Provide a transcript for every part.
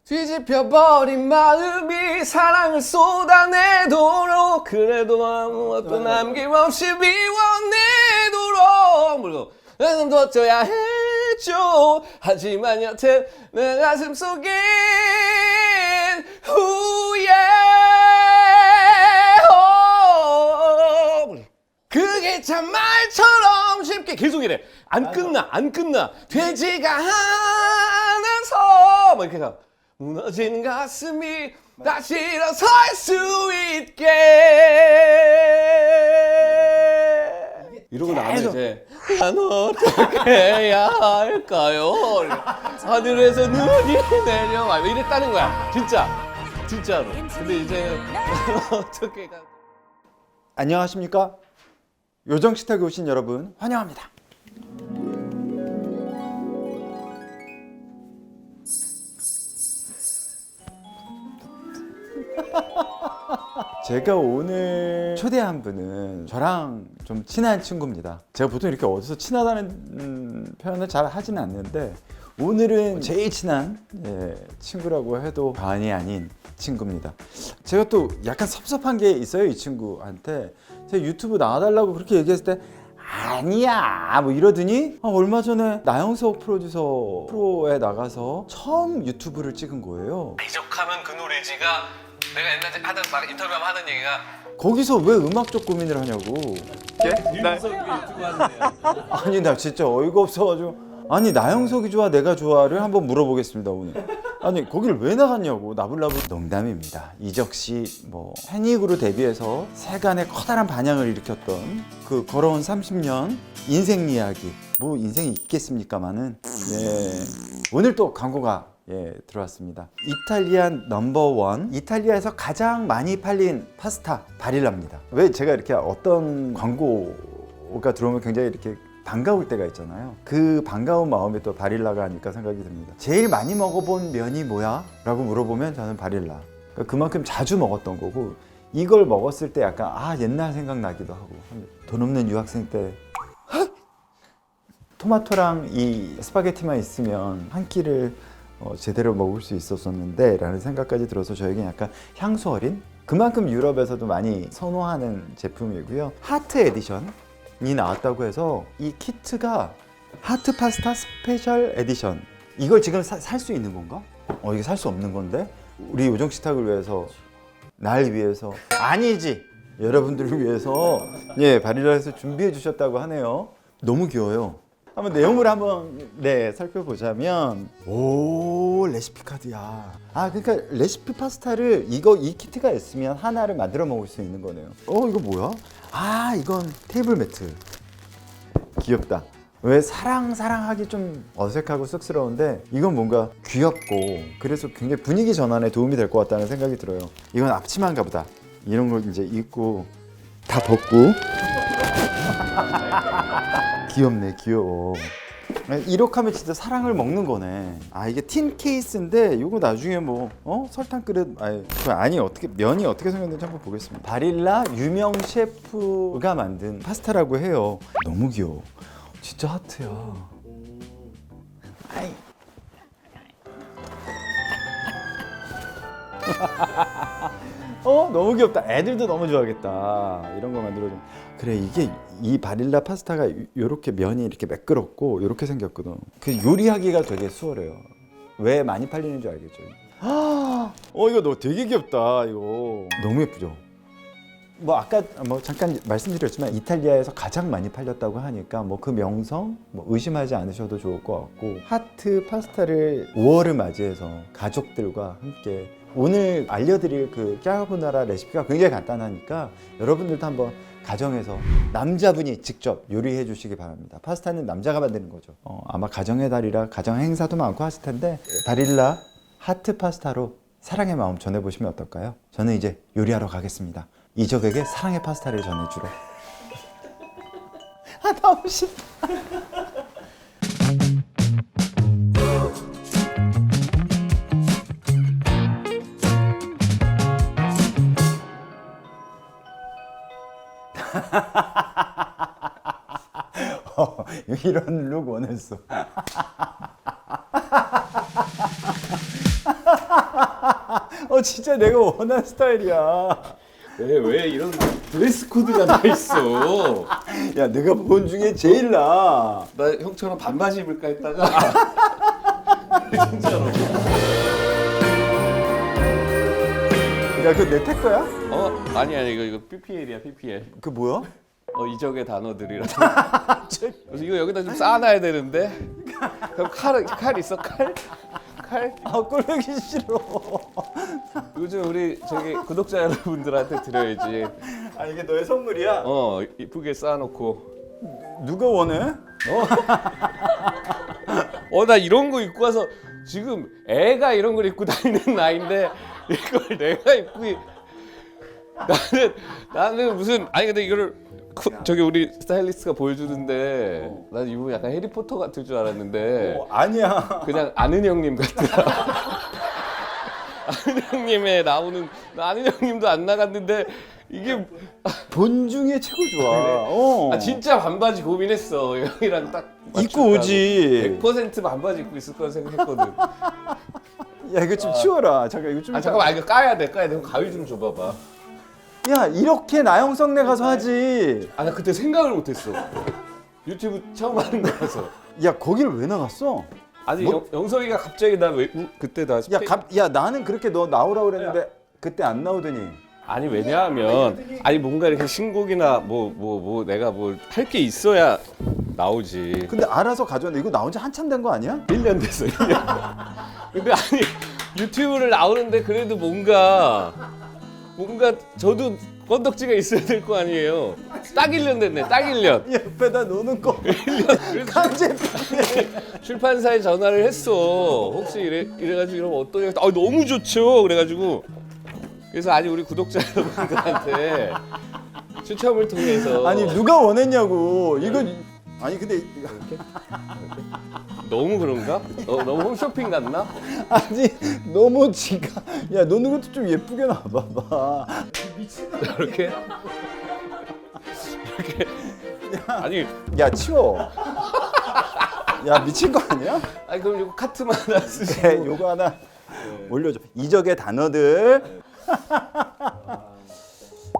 뒤집혀버린 마음이 사랑을 쏟아내도록 그래도 아무것도 남김없이 비워내도록 물론 나는 둬줘야 해줘 하지만 여태 내 가슴 속엔 후회 그게 참 말처럼 쉽게 계속 이래 안 끝나 되지가 않아서 막 이렇게 가 무너진 가슴이 다시 일어설 수 있게 이러고 나면 이제 난 어떻게 해야 할까요? 하늘에서 눈이 내려와 이랬다는 거야 진짜로 근데 이제 어떻게 가 안녕하십니까? 요정식탁에 오신 여러분 환영합니다. 제가 오늘 초대한 분은 저랑 좀 친한 친구입니다. 제가 보통 이렇게 어디서 친하다는 표현을 잘 하지는 않는데 오늘은 제일 친한 친구라고 해도 과언이 아닌 친구입니다. 제가 또 약간 섭섭한 게 있어요. 이 친구한테 제가 유튜브 나와달라고 그렇게 얘기했을 때 아니야 뭐 이러더니 얼마 전에 나영석 프로듀서 프로에 나가서 처음 유튜브를 찍은 거예요. 이적하면 그 노래지가 내가 옛날에 하던 막 인터뷰하면 하던 얘기가 거기서 왜 음악적 고민을 하냐고. 유석이 유튜브 하는데요. 아니 나 진짜 어이가 없어가지고 아니 나영석이 좋아 내가 좋아를 한번 물어보겠습니다 오늘. 아니 거기를 왜 나갔냐고. 나불나불 농담입니다. 이적 씨 뭐 패닉으로 데뷔해서 세간의 커다란 반향을 일으켰던 그 걸어온 30년 인생 이야기 뭐 인생이 있겠습니까마는 오늘 또 광고가 들어왔습니다. 이탈리안 넘버원 이탈리아에서 가장 많이 팔린 파스타 바릴라입니다. 왜 제가 이렇게 어떤 광고가 들어오면 굉장히 이렇게 반가울 때가 있잖아요. 그 반가운 마음이 또 바릴라가 아닐까 생각이 듭니다. 제일 많이 먹어본 면이 뭐야? 라고 물어보면 저는 바릴라. 그러니까 그만큼 자주 먹었던 거고 이걸 먹었을 때 약간 옛날 생각나기도 하고 돈 없는 유학생 때 토마토랑 이 스파게티만 있으면 한 끼를 제대로 먹을 수 있었었는데 라는 생각까지 들어서 저에게 약간 향수 어린 그만큼 유럽에서도 많이 선호하는 제품이고요. 하트 에디션이 나왔다고 해서 이 키트가 하트 파스타 스페셜 에디션 이걸 지금 살 수 있는 건가? 이게 살 수 없는 건데? 우리 요정식탁을 위해서 날 위해서 아니지 여러분들을 위해서 바릴라에서 준비해 주셨다고 하네요. 너무 귀여워요. 한번 내용을 한번 살펴보자면 오 레시피 카드야. 그러니까 레시피 파스타를 이 키트가 있으면 하나를 만들어 먹을 수 있는 거네요. 이거 뭐야? 이건 테이블 매트. 귀엽다. 왜 사랑하기 좀 어색하고 쑥스러운데 이건 뭔가 귀엽고 그래서 굉장히 분위기 전환에 도움이 될 것 같다는 생각이 들어요. 이건 앞치마인가 보다. 이런 걸 이제 입고 다 벗고 귀엽네 귀여워. 이렇게 하면 진짜 사랑을 먹는 거네. 이게 틴 케이스인데 이거 나중에 뭐 설탕 그릇 아니 어떻게 면이 어떻게 생겼는지 한번 보겠습니다. 바릴라 유명 셰프가 만든 파스타라고 해요. 너무 귀여워. 진짜 하트야. 너무 귀엽다. 애들도 너무 좋아하겠다. 이런 거 만들어주면. 그래 이게 이 바릴라 파스타가 이렇게 면이 이렇게 매끄럽고 이렇게 생겼거든. 그 요리하기가 되게 수월해요. 왜 많이 팔리는 줄 알겠죠? 이거 너 되게 귀엽다. 이거 너무 예쁘죠? 아까 잠깐 말씀드렸지만 이탈리아에서 가장 많이 팔렸다고 하니까 그 명성 의심하지 않으셔도 좋을 것 같고 하트 파스타를 5월을 맞이해서 가족들과 함께 오늘 알려드릴 그 까르보나라 레시피가 굉장히 간단하니까 여러분들도 한번 가정에서 남자분이 직접 요리해 주시기 바랍니다. 파스타는 남자가 만드는 거죠. 아마 가정의 달이라 가정 행사도 많고 하실 텐데 바릴라 하트 파스타로 사랑의 마음 전해보시면 어떨까요? 저는 이제 요리하러 가겠습니다. 이적에게 사랑의 파스타를 전해주러. 너무 싫다. 이런 룩 원했어. 진짜 내가 원하는 스타일이야. 왜 이런 드레스 코드가 다 있어? 야, 내가 본 중에 제일 나아. 나 형처럼 반바지 입을까 했다가 진짜로. 야, 그거 내 택거야? 아니 이거 PPL이야 PPL. 그 뭐야? 이적의 단어들이라. 그래서 이거 여기다 좀 쌓아놔야 되는데. 그럼 칼 있어 칼? 칼? 꼴보기 싫어. 요즘 우리 저기 구독자 여러분들한테 드려야지. 아, 이게 너의 선물이야? 이쁘게 쌓아놓고. 누가 원해? 나 이런 거 입고 와서 지금 애가 이런 걸 입고 다니는 나이인데 이걸 내가 입고 나는 무슨 아니 근데 이거를 저기 우리 스타일리스트가 보여주는데 난 이분 약간 해리포터 같을 줄 알았는데 아니야. 그냥 아는 형님 같더라. 아는 형님에 나오는 아는 형님도 안 나갔는데 이게 본 중에 최고 좋아. 진짜 반바지 고민했어. 형이랑 딱 입고 오지. 100% 반바지 입고 있을 거라 생각했거든. 야, 이거 좀 치워라. 잠깐 이거 좀. 잠깐만 이거 까야 돼. 형 가위 좀 줘봐봐. 야, 이렇게 나영성내 가서 하지. 나 그때 생각을 못했어. 유튜브 처음 하는 거라서. 야, 거기를 왜 나갔어? 아니 영석이가 갑자기 나 그때 나 야, 나는 그렇게 너 나오라고 그랬는데 그때 안 나오더니. 아니 왜냐하면 뭔가 이렇게 신곡이나 뭐 내가 뭘 할 게 있어야 나오지. 근데 알아서 가져왔는데 이거 나온 지 한참 된 거 아니야? 1년 됐어 1년. 근데 아니 유튜브를 나오는데 그래도 뭔가 저도 건덕지가 있어야 될 거 아니에요. 딱 1년 됐네. 딱 1년. 옆에다 노는 거. 1년. 강제. 출판사에 전화를 했어. 혹시 이래가지고 이러면 어떠냐? 너무 좋죠. 그래가지고 그래서 아니 우리 구독자 여러분들한테 추첨을 통해서 아니 누가 원했냐고. 이거 아니 근데 이렇게? 너무 그런가? 너무 홈쇼핑 같나? 아니 너무 지가 야 노는 것도 좀 예쁘게 나와봐봐. 이렇게? 아니 야 치워. 야 미친 거 아니야? 아니 그럼 이거 카트만 하나 쓰시고 네, 요거 하나 올려줘. 이적의 단어들.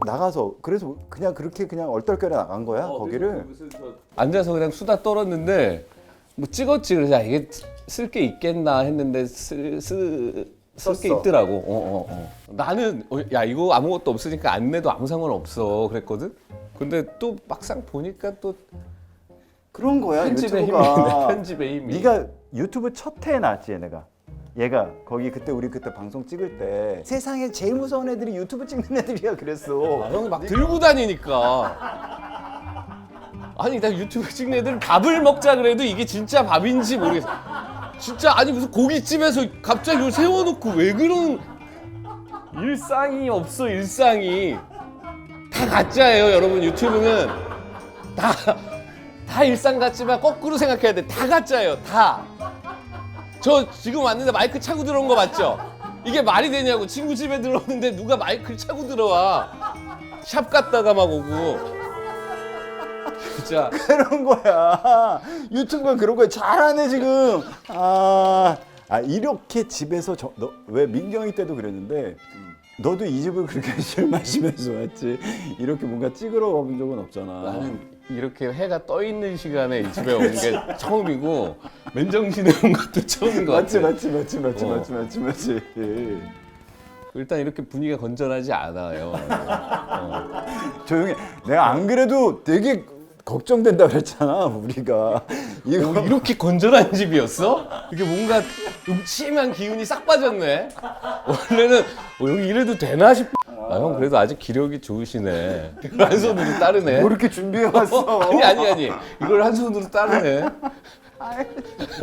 나가서 그래서 그냥 그렇게 그냥 얼떨결에 나간 거야 거기를. 앉아서 그냥 수다 떨었는데 뭐 찍었지. 그래서 이게 쓸 게 있겠나 했는데 쓸 게 있더라고. 나는 야 이거 아무것도 없으니까 안 내도 아무 상관 없어 그랬거든. 근데 또 막상 보니까 또 그런 거야 편집의 유튜브가. 힘이 편집의 힘이. 네가 유튜브 첫 해에 나왔지 얘가 거기 그때 우리 그때 방송 찍을 때 세상에 제일 무서운 애들이 유튜브 찍는 애들이야 그랬어. 형이 막 들고 다니니까. 아니 나 유튜브 찍는 애들 밥을 먹자 그래도 이게 진짜 밥인지 모르겠어. 진짜 아니 무슨 고깃집에서 갑자기 이걸 세워놓고 왜 그런 일상이 없어. 일상이 다 가짜예요 여러분. 유튜브는 다 일상 같지만 거꾸로 생각해야 돼. 다 가짜예요 다. 저 지금 왔는데 마이크 차고 들어온 거 맞죠? 이게 말이 되냐고. 친구 집에 들어오는데 누가 마이크를 차고 들어와. 샵 갔다가 막 오고. 진짜 그런 거야. 유튜브가 그런 거야. 잘하네 지금. 이렇게 집에서 너 왜 민경이 때도 그랬는데 너도 이 집을 그렇게 술 마시면서 왔지. 이렇게 뭔가 찍으러 가본 적은 없잖아. 나는 이렇게 해가 떠 있는 시간에 이 집에 온 게 처음이고 맨정신에 온 것도 처음인 것 같아. 맞지. 일단 이렇게 분위기가 건전하지 않아요. 조용해. 내가 안 그래도 되게 걱정된다 그랬잖아 우리가. 이거 이렇게 건전한 집이었어? 이게 뭔가 음침한 기운이 싹 빠졌네. 원래는 여기 이래도 되나 싶어. 형 그래도 아직 기력이 좋으시네. 이걸 한 손으로 따르네. 뭐 이렇게 준비해 왔어? 아니 이걸 한 손으로 따르네.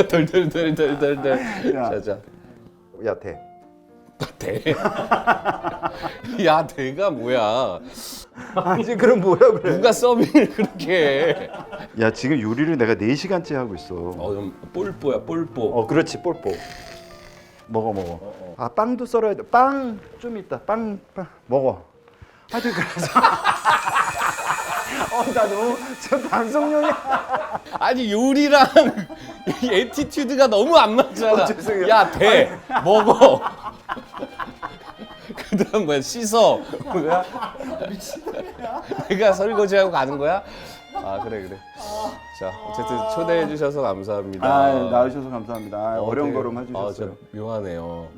덜덜덜덜덜덜. 야. 자자. 야 대. 대. 야 대가 뭐야? 아니 그럼 뭐라 그래? 누가 서빙을 그렇게 해? 야 지금 요리를 내가 4시간째 하고 있어. 그럼 볼뽀야 볼뽀. 그렇지 볼뽀. 먹어. 빵도 썰어야 돼. 빵 좀 있다. 빵 먹어. 하여튼 그래서 나 너무 저 방송용이야. 아니 요리랑 이 애티튜드가 너무 안 맞잖아. 죄송해요. 야 대 먹어. 그다음 뭐야 씻어. 뭐야? 내가 설거지하고 가는 거야? 아 그래. 자 어쨌든 초대해 주셔서 감사합니다. 나와주셔서 감사합니다. 어려운 되게- 걸음 해주셨어요. 진짜 묘하네요.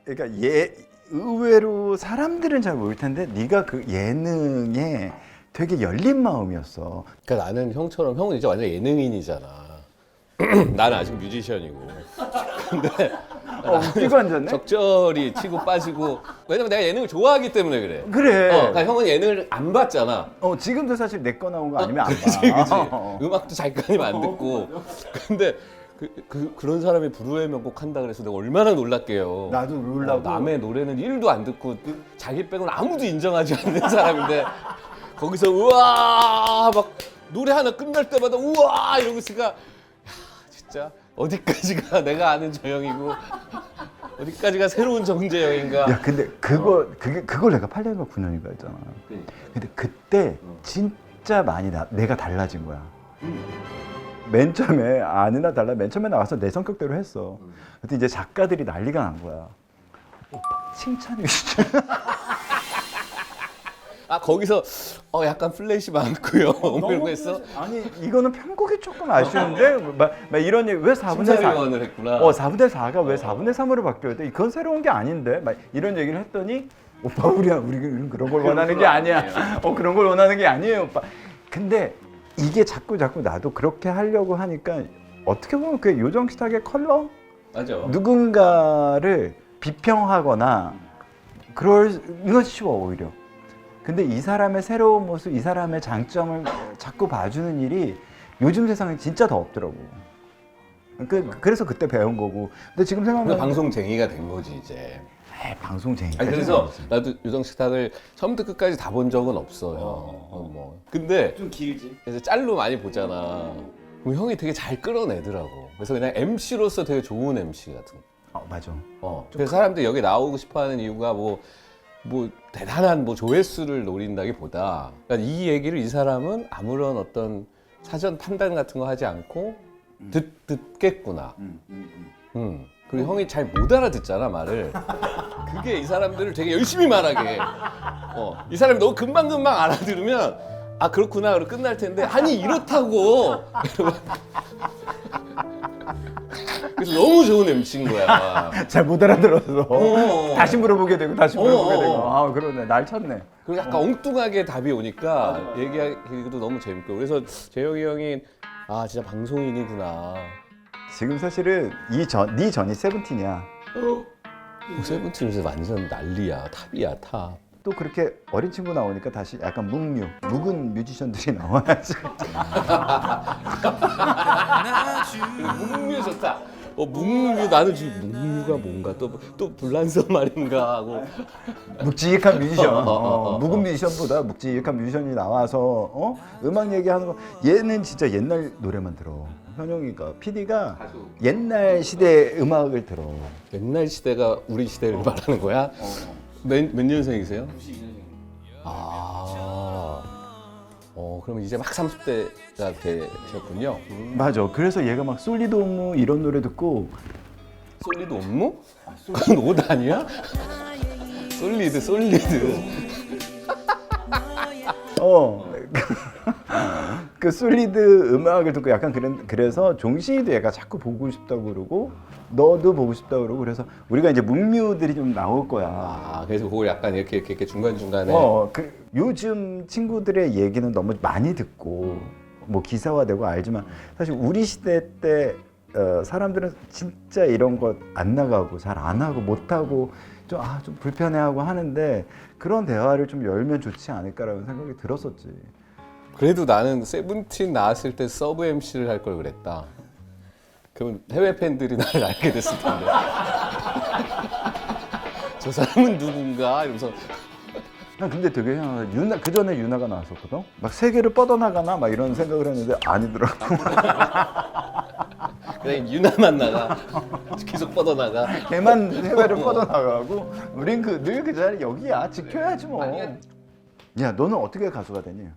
그러니까 의외로 사람들은 잘 모를 텐데 네가 그 예능에 되게 열린 마음이었어. 그러니까 나는 형처럼 형은 이제 완전 예능인이잖아. 나는 아직 뮤지션이고. 근데 웃기고 앉았네. 적절히 치고 빠지고. 왜냐면 내가 예능을 좋아하기 때문에 그래. 그래. 그러니까 형은 예능을 안 봤잖아. 지금도 사실 내 거 나온 거 아니면 안 봐. 그치. 음악도 잠깐이면 안 듣고. 근데 그런 사람이 불후의 명곡 한다 그래서 내가 얼마나 놀랄게요. 나도 놀라고. 남의 노래는 1도 안 듣고 자기 빼고는 아무도 인정하지 않는 사람인데 거기서 우와 막 노래 하나 끝날 때마다 우와 이러고 있으니까 야, 진짜 어디까지가 내가 아는 저 형이고 어디까지가 새로운 정재영인가. 야, 근데 그걸 내가 8년인가 9년인가 했잖아. 근데 그때 진짜 많이 내가 달라진 거야. 맨 처음에 아니나 달라 맨 처음에 나와서 내 성격대로 했어. 그때 이제 작가들이 난리가 난 거야. 오빠 칭찬해 주시죠. 아 거기서 약간 플래시 많고요. 뭐 이런 거 했어? 아니 이거는 편곡이 조금 아쉬운데 막 이런 얘기 왜 4분의 4 심사위원을 했구나. 4분의 4가 왜 4분의 3으로 바뀌어야 돼? 그건 새로운 게 아닌데 막 이런 얘기를 했더니 오빠 우리는 그런 걸 원하는 게 아니야. 그런 걸 원하는 게 아니에요, 오빠. 근데 이게 자꾸 나도 그렇게 하려고 하니까 어떻게 보면 그 요정스탁의 컬러? 맞아. 누군가를 비평하거나 그러는 건 쉬워 오히려. 근데 이 사람의 새로운 모습, 이 사람의 장점을 자꾸 봐주는 일이 요즘 세상에 진짜 더 없더라고. 그래서 그때 배운 거고. 근데 지금 생각하면 방송쟁이가 된 거지 이제. 방송쟁이. 아니 그래서 나도 요정식탁을 처음부터 끝까지 다 본 적은 없어요. 뭐. 근데 좀 길지. 그래서 짤로 많이 보잖아. 그럼 형이 되게 잘 끌어내더라고. 그래서 그냥 MC로서 되게 좋은 MC 같은. 맞아. 그래서 사람들이 여기 나오고 싶어하는 이유가 뭐 대단한 조회수를 노린다기보다 그러니까 이 얘기를 이 사람은 아무런 어떤 사전 판단 같은 거 하지 않고 듣겠구나. 그리고 형이 잘 못 알아듣잖아 말을. 그게 이 사람들을 되게 열심히 말하게 해. 이 사람이 너무 금방금방 알아들으면 아 그렇구나 그러고 끝날 텐데 아니 이렇다고. 그래서 너무 좋은 MC인 거야. 잘 못 알아들어서 다시 물어보게 되고 다시 물어보게 되고. 그러네. 날 쳤네. 그리고 약간 엉뚱하게 답이 오니까 얘기하기도 너무 재밌고. 그래서 재영이 형이 아 진짜 방송인이구나. 지금 사실은 네 전이 세븐틴이야. 세븐틴 요새 완전 난리야. 탑이야 탑. 또 그렇게 어린 친구 나오니까 다시 약간 묵은 뮤지션들이 나와야지. 묵뮤 좋다. 묵뮤 나는 지금 묵뮤가 뭔가 또 불란서 말인가 하고. 묵직한 뮤지션. 묵은 뮤지션보다 묵직한 뮤지션이 나와서 음악 얘기하는 거. 얘는 진짜 옛날 노래만 들어. 현용이가 PD가 옛날 시대 음악을 들어. 옛날 시대가 우리 시대를 말하는 거야? 몇 년생이세요? 92년생이요. 그러면 이제 막 30대가 되셨군요. 맞아. 그래서 얘가 막 솔리드 옴무 이런 노래 듣고 솔리드 옴무? 그건 옷 아니야? 솔리드. 그 솔리드 음악을 듣고 약간 그래서 종신이도 얘가 자꾸 보고 싶다고 그러고 너도 보고 싶다고 그러고 그래서 우리가 이제 묵뮤들이 좀 나올 거야. 그래서 그걸 약간 이렇게 중간중간에 요즘 친구들의 얘기는 너무 많이 듣고 뭐 기사화되고 알지만 사실 우리 시대 때 사람들은 진짜 이런 것 안 나가고 잘 안 하고 못 하고 좀 불편해하고 하는데 그런 대화를 좀 열면 좋지 않을까라는 생각이 들었었지. 그래도 나는 세븐틴 나왔을 때 서브 MC를 할 걸 그랬다. 그럼 해외 팬들이 나를 알게 됐을 텐데. 저 사람은 누군가 이러면서. 난 근데 되게 유나 그 전에 유나가 나왔었거든. 막 세계를 뻗어나가나 막 이런 생각을 했는데 아니더라고. 그냥 유나만 나가. 계속 뻗어나가. 걔만 해외를 뻗어나가고 우린 늘 그 자리 여기야. 지켜야지 뭐. 야 너는 어떻게 가수가 되니?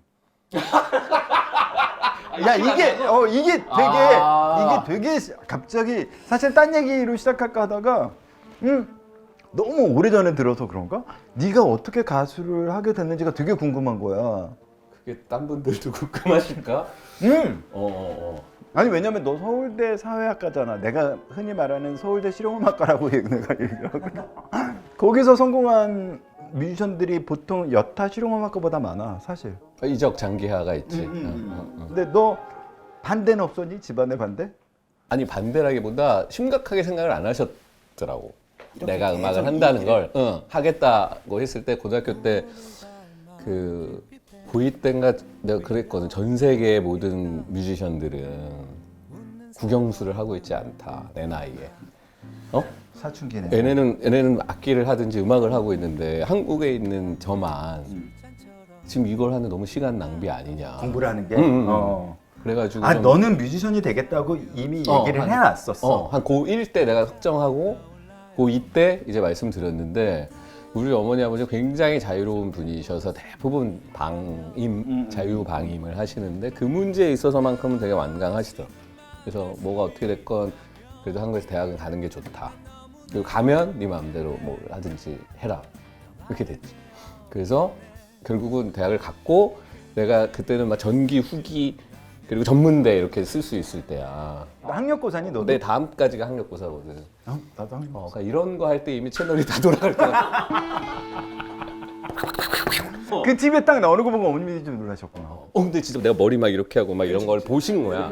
야 이게 되게 갑자기 사실 딴 얘기로 시작할까 하다가 너무 오래전에 들어서 그런가? 네가 어떻게 가수를 하게 됐는지가 되게 궁금한 거야. 그게 딴 분들도 궁금하실까? 아니 왜냐면 너 서울대 사회학과잖아. 내가 흔히 말하는 서울대 실용음악과라고 내가 얘기하거든. 거기서 성공한 뮤지션들이 보통 여타 실용음악과보다 많아 사실. 이적 장기하가 있지. 근데 너 반대는 없었니? 집안의 반대? 아니 반대라기보다 심각하게 생각을 안 하셨더라고. 내가 음악을 한다는 걸 하겠다고 했을 때 고등학교 때 그 고2 때인가 내가 그랬거든. 전 세계의 모든 뮤지션들은 국영수를 하고 있지 않다. 내 나이에. 사춘기네. 얘네는 악기를 하든지 음악을 하고 있는데 한국에 있는 저만 지금 이걸 하는 너무 시간 낭비 아니냐. 공부를 하는 게? 그래가지고 아 너는 뮤지션이 되겠다고 이미 얘기를 해놨었어. 한 고1 때 내가 확정하고 고2 때 이제 말씀드렸는데 우리 어머니 아버지 굉장히 자유로운 분이셔서 대부분 자유방임을 하시는데 그 문제에 있어서만큼은 되게 완강하시더라고요. 그래서 뭐가 어떻게 됐건 그래도 한국에서 대학은 가는 게 좋다. 그리고 가면 네 마음대로 뭘 하든지 해라. 이렇게 됐지. 그래서 결국은 대학을 갔고 내가 그때는 막 전기, 후기 그리고 전문대 이렇게 쓸 수 있을 때야. 학력고사니 너도? 내 다음까지가 학력고사거든. 나도 학력고사. 그러니까 이런 거 할 때 이미 채널이 다 돌아갈 거야. 그 TV에 딱 나오는 거 보고 어머님이 좀 놀라셨구나. 근데 진짜 내가 머리 막 이렇게 하고 막 이런 걸 보신 거야.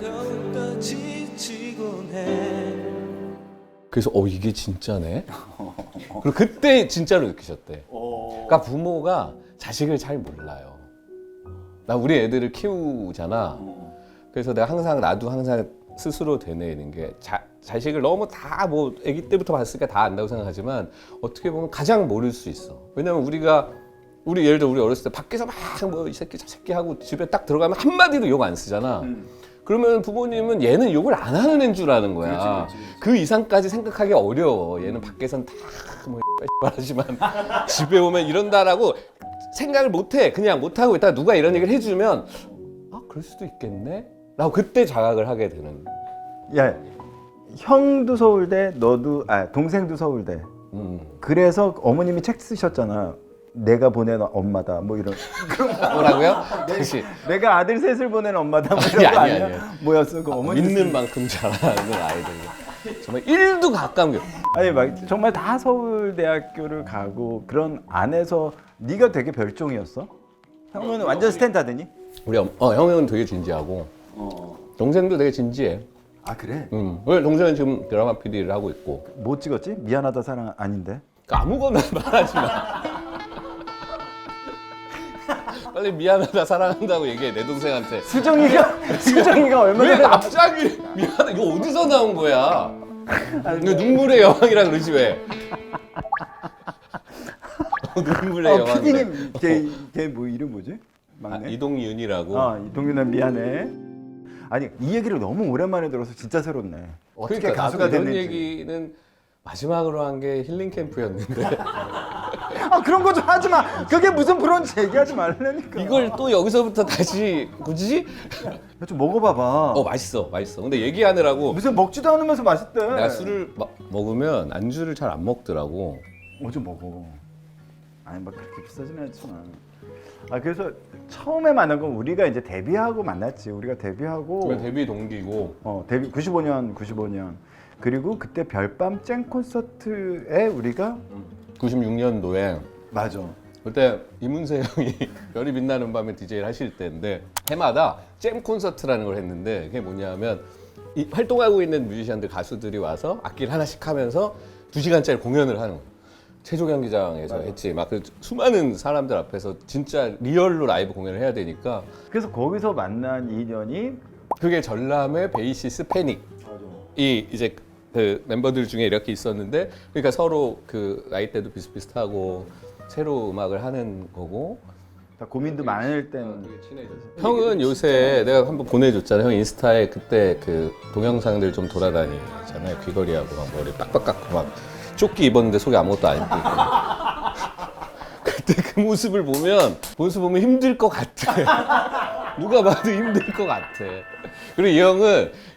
그래서 이게 진짜네. 그리고 그때 진짜로 느끼셨대. 그러니까 부모가 자식을 잘 몰라요. 나 우리 애들을 키우잖아. 그래서 나도 항상 스스로 되뇌는 게 자식을 너무 다 뭐 아기 때부터 봤으니까 다 안다고 생각하지만 어떻게 보면 가장 모를 수 있어. 왜냐면 우리 예를 들어 우리 어렸을 때 밖에서 막 뭐 이 새끼 저 새끼 하고 집에 딱 들어가면 한마디도 욕 안 쓰잖아. 그러면 부모님은 얘는 욕을 안 하는 애인 줄 아는 거야. 그렇지. 그 이상까지 생각하기 어려워. 얘는 밖에선 다뭐 하지만 집에 오면 이런다라고 생각을 못해. 그냥 못하고 있다가 누가 이런 얘기를 해주면 그럴 수도 있겠네? 라고 그때 자각을 하게 되는. 야, 형도 서울대, 동생도 서울대. 그래서 어머님이 책 쓰셨잖아. 내가 보낸 엄마다 뭐 이런. 뭐라고요? 다시. 내가 아들 셋을 보낸 엄마다 뭐 이런 거 아니야? 뭐였어? 그 어머니 믿는 만큼 잘하는 아이들. 정말 1도 가까운 게. 아니 막 정말 다 서울대학교를 가고 그런 안에서 네가 되게 별종이었어? 형은 완전 스탠다드니? 우리 형은 되게 진지하고 동생도 되게 진지해. 아 그래? 왜 동생은 지금 드라마 PD를 하고 있고. 뭐 찍었지? 미안하다 사랑 아닌데? 그러니까 아무거나 말하지 마. 빨리 미안하다 사랑한다고 얘기해 내 동생한테. 수정이가 얼마나 왜 갑자기 미안하다 이거 어디서 나온 거야? 이거 눈물의 여왕이라 그러지 왜? 눈물의 여왕. PD님 걔 뭐 이름 뭐지? 막내? 이동윤이라고. 이동윤아 미안해. 아니 이 얘기를 너무 오랜만에 들어서 진짜 새롭네. 어떻게 그러니까 가수가 이런 됐는지. 얘기는 마지막으로 한 게 힐링 캠프였는데 그런 거 좀 하지 마. 그게 무슨 브런치 얘기하지 말라니까. 이걸 또 여기서부터 다시 굳이? 좀 먹어봐봐. 맛있어. 근데 얘기하느라고 무슨 먹지도 않으면서 맛있대. 내가 술을 먹으면 안주를 잘 안 먹더라고. 좀 먹어. 아니 막 그렇게 비싸진 않지만. 그래서 처음에 만난 건 우리가 이제 데뷔하고 만났지. 우리가 데뷔하고. 데뷔 동기고. 데뷔 95년. 그리고 그때 별밤 쨍 콘서트에 우리가 96년도에 맞아. 그때 이문세 형이 별이 빛나는 밤에 DJ를 하실 때인데 해마다 잼 콘서트라는 걸 했는데 그게 뭐냐면 활동하고 있는 뮤지션들 가수들이 와서 악기를 하나씩 하면서 2시간짜리 공연을 하는 거예요. 최종경기장에서 했지. 막 그 수많은 사람들 앞에서 진짜 리얼로 라이브 공연을 해야 되니까. 그래서 거기서 만난 인연이 그게 전람회 베이시스 패닉. 이 이제 그 멤버들 중에 이렇게 있었는데 그러니까 서로 그 나이대도 비슷비슷하고 새로 음악을 하는 거고. 다 고민도 많을 땐. 형은 요새 내가 한번 보내줬잖아. 형 인스타에 그때 그 동영상들 좀 돌아다니잖아요. 귀걸이하고 막 머리 빡빡 깎고 막 조끼 입었는데 속에 아무것도 안 입고 있고. 그때 그 모습을 보면 힘들 것 같아. 누가 봐도 힘들 것 같아. 그리고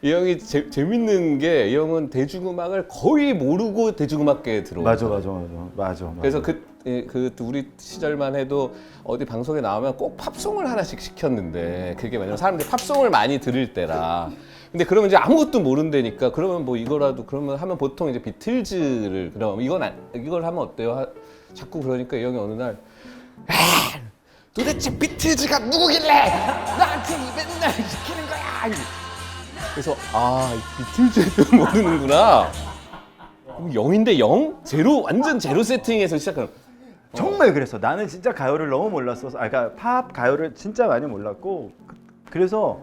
이 형이 재밌는 게 이 형은 대중음악을 거의 모르고 대중음악계에 들어온 맞아. 그래서 그 우리 시절만 해도 어디 방송에 나오면 꼭 팝송을 하나씩 시켰는데 그게 왜냐면 사람들이 팝송을 많이 들을 때라. 근데 그러면 이제 아무것도 모른다니까 그러면 뭐 이거라도 그러면 하면 보통 이제 비틀즈를 그럼 이걸 하면 어때요? 자꾸 그러니까 이 형이 어느 날 도대체 비틀즈가 누구길래 나한테 맨날 시키는 거야. 그래서 이 비틀즈도 모르는구나. 그럼 0인데 0? 제로 완전 제로 세팅에서 시작하는. 정말 그랬어. 나는 진짜 가요를 너무 몰랐어. 그러니까 팝 가요를 진짜 많이 몰랐고 그래서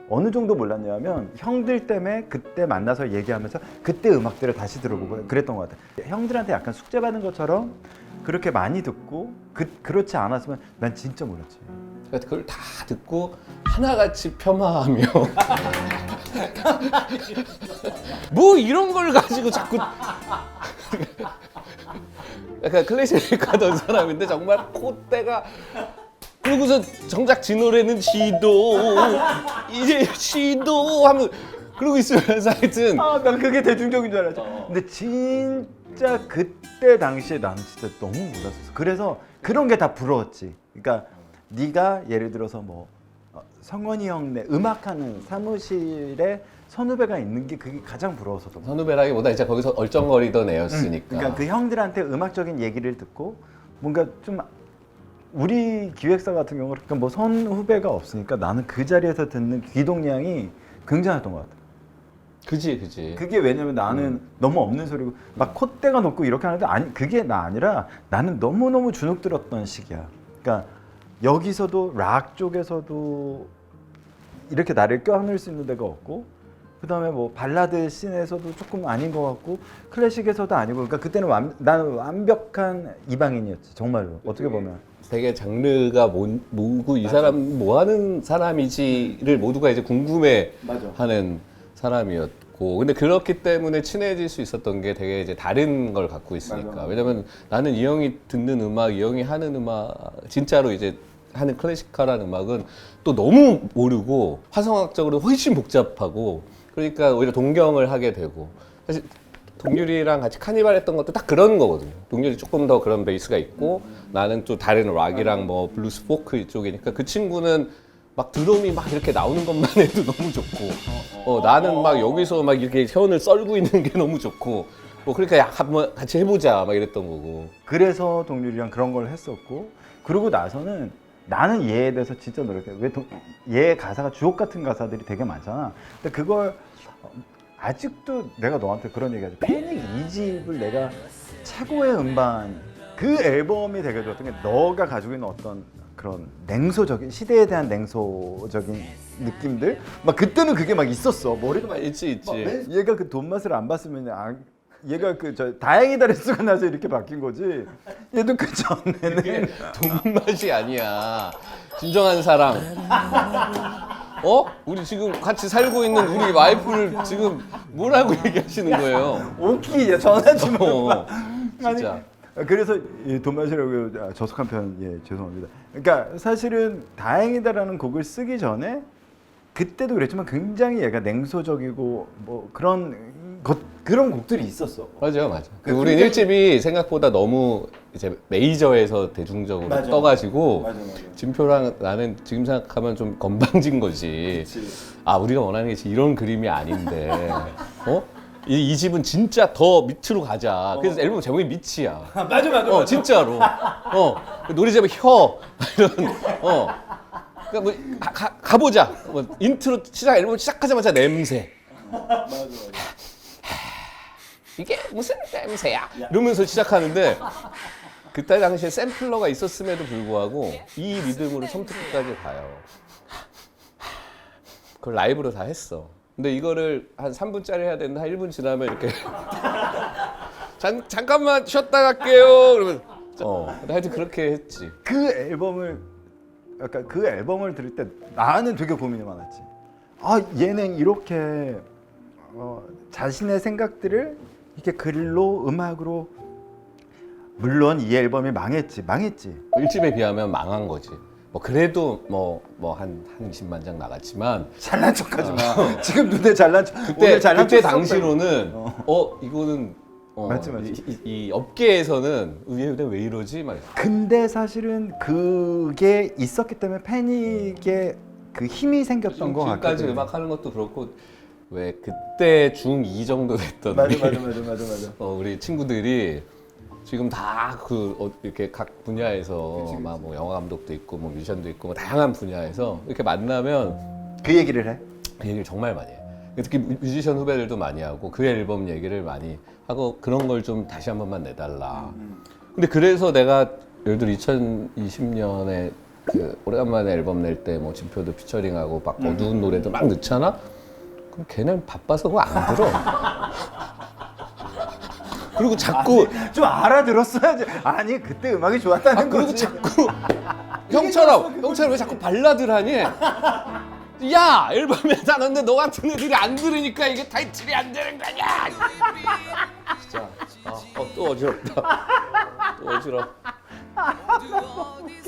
어느 정도 몰랐냐면 형들 때문에 그때 만나서 얘기하면서 그때 음악들을 다시 들어보고 그랬던 것 같아. 형들한테 약간 숙제받은 것처럼 그렇게 많이 듣고 그렇지 않았으면 난 진짜 몰랐지. 그러니까 그걸 다 듣고 하나같이 폄하하며 뭐 이런 걸 가지고 자꾸 약간 클래식 하던 사람인데 정말 콧대가 그러고서 정작 지 노래는 시도 이제 시도 하면 그러고 있으면서 하여튼 난 그게 대중적인 줄 알았지. 근데 진짜 그때 당시에 나는 진짜 너무 몰랐었어. 그래서 그런 게 다 부러웠지. 그러니까 네가 예를 들어서 뭐 성원이 형네 음악하는 사무실에 선후배가 있는 게 그게 가장 부러웠었던 거야. 선후배라기보다 이제 거기서 얼쩡거리던 애였으니까. 그러니까 그 형들한테 음악적인 얘기를 듣고 뭔가 좀 우리 기획사 같은 경우는 그러니까 뭐 선후배가 없으니까 나는 그 자리에서 듣는 귀동량이 굉장했던 것 같아. 그지. 그게 왜냐면 나는 너무 없는 소리고 막 콧대가 높고 이렇게 하는데 아니 그게 나 아니라 나는 너무너무 주눅 들었던 시기야. 그러니까 여기서도 락 쪽에서도 이렇게 나를 껴안을 수 있는 데가 없고 그다음에 뭐 발라드 씬에서도 조금 아닌 것 같고 클래식에서도 아니고 그러니까 그때는 나는 완벽한 이방인이었지 정말로 어떻게 보면 되게 장르가 뭐고 이 사람 뭐 하는 사람이지를 모두가 이제 궁금해하는 사람이었고 근데 그렇기 때문에 친해질 수 있었던 게 되게 이제 다른 걸 갖고 있으니까 맞아. 왜냐면 나는 이 형이 듣는 음악 이 형이 하는 음악 진짜로 이제 하는 클래식컬한 음악은 또 너무 모르고 화성학적으로 훨씬 복잡하고 그러니까 오히려 동경을 하게 되고 사실 동률이랑 같이 카니발 했던 것도 딱 그런 거거든요. 동률이 조금 더 그런 베이스가 있고 나는 또 다른 락이랑 뭐 블루스 포크 쪽이니까 그 친구는 막 드럼이 막 이렇게 나오는 것만 해도 너무 좋고 나는 막 여기서 막 이렇게 현을 썰고 있는 게 너무 좋고 뭐 그러니까 한번 같이 해보자 막 이랬던 거고 그래서 동률이랑 그런 걸 했었고 그러고 나서는 나는 얘에 대해서 진짜 노력해. 얘 가사가 주옥 같은 가사들이 되게 많잖아. 근데 그걸 아직도 내가 너한테 그런 얘기하지. 패닉 2집을 내가 최고의 음반 그 앨범이 되게 좋았던 게 너가 가지고 있는 어떤 그런 냉소적인 시대에 대한 냉소적인 느낌들 막 그때는 그게 막 있었어. 머리도 막 있지 얘가 그 돈 맛을 안 봤으면 얘가 다행이다 레스가 나서 이렇게 바뀐 거지. 얘도 그 전에는 돈 맛이 아니야. 진정한 사랑. 우리 지금 같이 살고 있는 우리 와이프를 지금 뭐라고 얘기하시는 거예요? 오키 전화지 마. 진짜. 그래서 돈 맛이라고 저속한 편 죄송합니다. 그러니까 사실은 다행이다라는 곡을 쓰기 전에 그때도 그랬지만 굉장히 얘가 냉소적이고 뭐 그런 곡들이 있었어. 맞아. 우리 1집이 생각보다 너무 이제 메이저에서 대중적으로 떠가지고 맞아. 진표랑 나는 지금 생각하면 좀 건방진 거지. 그치. 우리가 원하는 게 이런 그림이 아닌데. 이 집은 진짜 더 밑으로 가자. 그래서 앨범 제목이 밑이야. 맞아. 진짜로. 노래 제목 혀 이런. 그러니까 뭐 가보자. 뭐 인트로 앨범 시작하자마자 냄새. 맞아. 이게 무슨 냄새야? 이러면서 시작하는데 그때 당시에 샘플러가 있었음에도 불구하고 이 리듬으로 처음부터 끝까지 가요. 그걸 라이브로 다 했어. 근데 이거를 한 3분짜리 해야 되는데 한 1분 지나면 이렇게 잠깐만 쉬었다 갈게요. 그러면 근데 하여튼 그렇게 했지. 그 앨범을 들을 때 나는 되게 고민이 많았지. 얘는 이렇게 자신의 생각들을 이렇게 글로 음악으로 물론 이 앨범이 망했지. 1집에 비하면 망한 거지. 뭐 그래도 한 20만 장 나갔지만 잘난 척하지 마. 지금 눈에 잘난 척. 오늘 잘난 그때 척 당시로는 이거는 맞지. 이 업계에서는 왜 이러지? 막 근데 사실은 그게 있었기 때문에 패닉에 그 힘이 생겼던 거 지금까지 같거든. 음악 하는 것도 그렇고 왜 그때 중2 정도 됐던 맞아. 우리 친구들이 지금 다 이렇게 각 분야에서 막 뭐 영화 감독도 있고 뭐 뮤지션도 있고 뭐 다양한 분야에서 이렇게 만나면 그 얘기를 해? 그 얘기를 정말 많이 해. 특히 뮤지션 후배들도 많이 하고 그 앨범 얘기를 많이 하고 그런 걸 좀 다시 한 번만 내달라. 근데 그래서 내가 예를 들어 2020년에 그 오래간만에 앨범 낼 때 뭐 진표도 피처링하고 막 어두운 노래도 막 넣잖아? 그럼 걔는 바빠서 그거 안 들어. 그리고 자꾸 좀 알아들었어야지. 아니 그때 음악이 좋았다는 그리고 거지. 자꾸 형처럼 왜 자꾸 발라드를 하니? 야 앨범에 나는데 너 같은 애들이 안 들으니까 이게 타이틀이 안 되는 거냐? 진짜 또 어지럽다. 또 어지러. 네,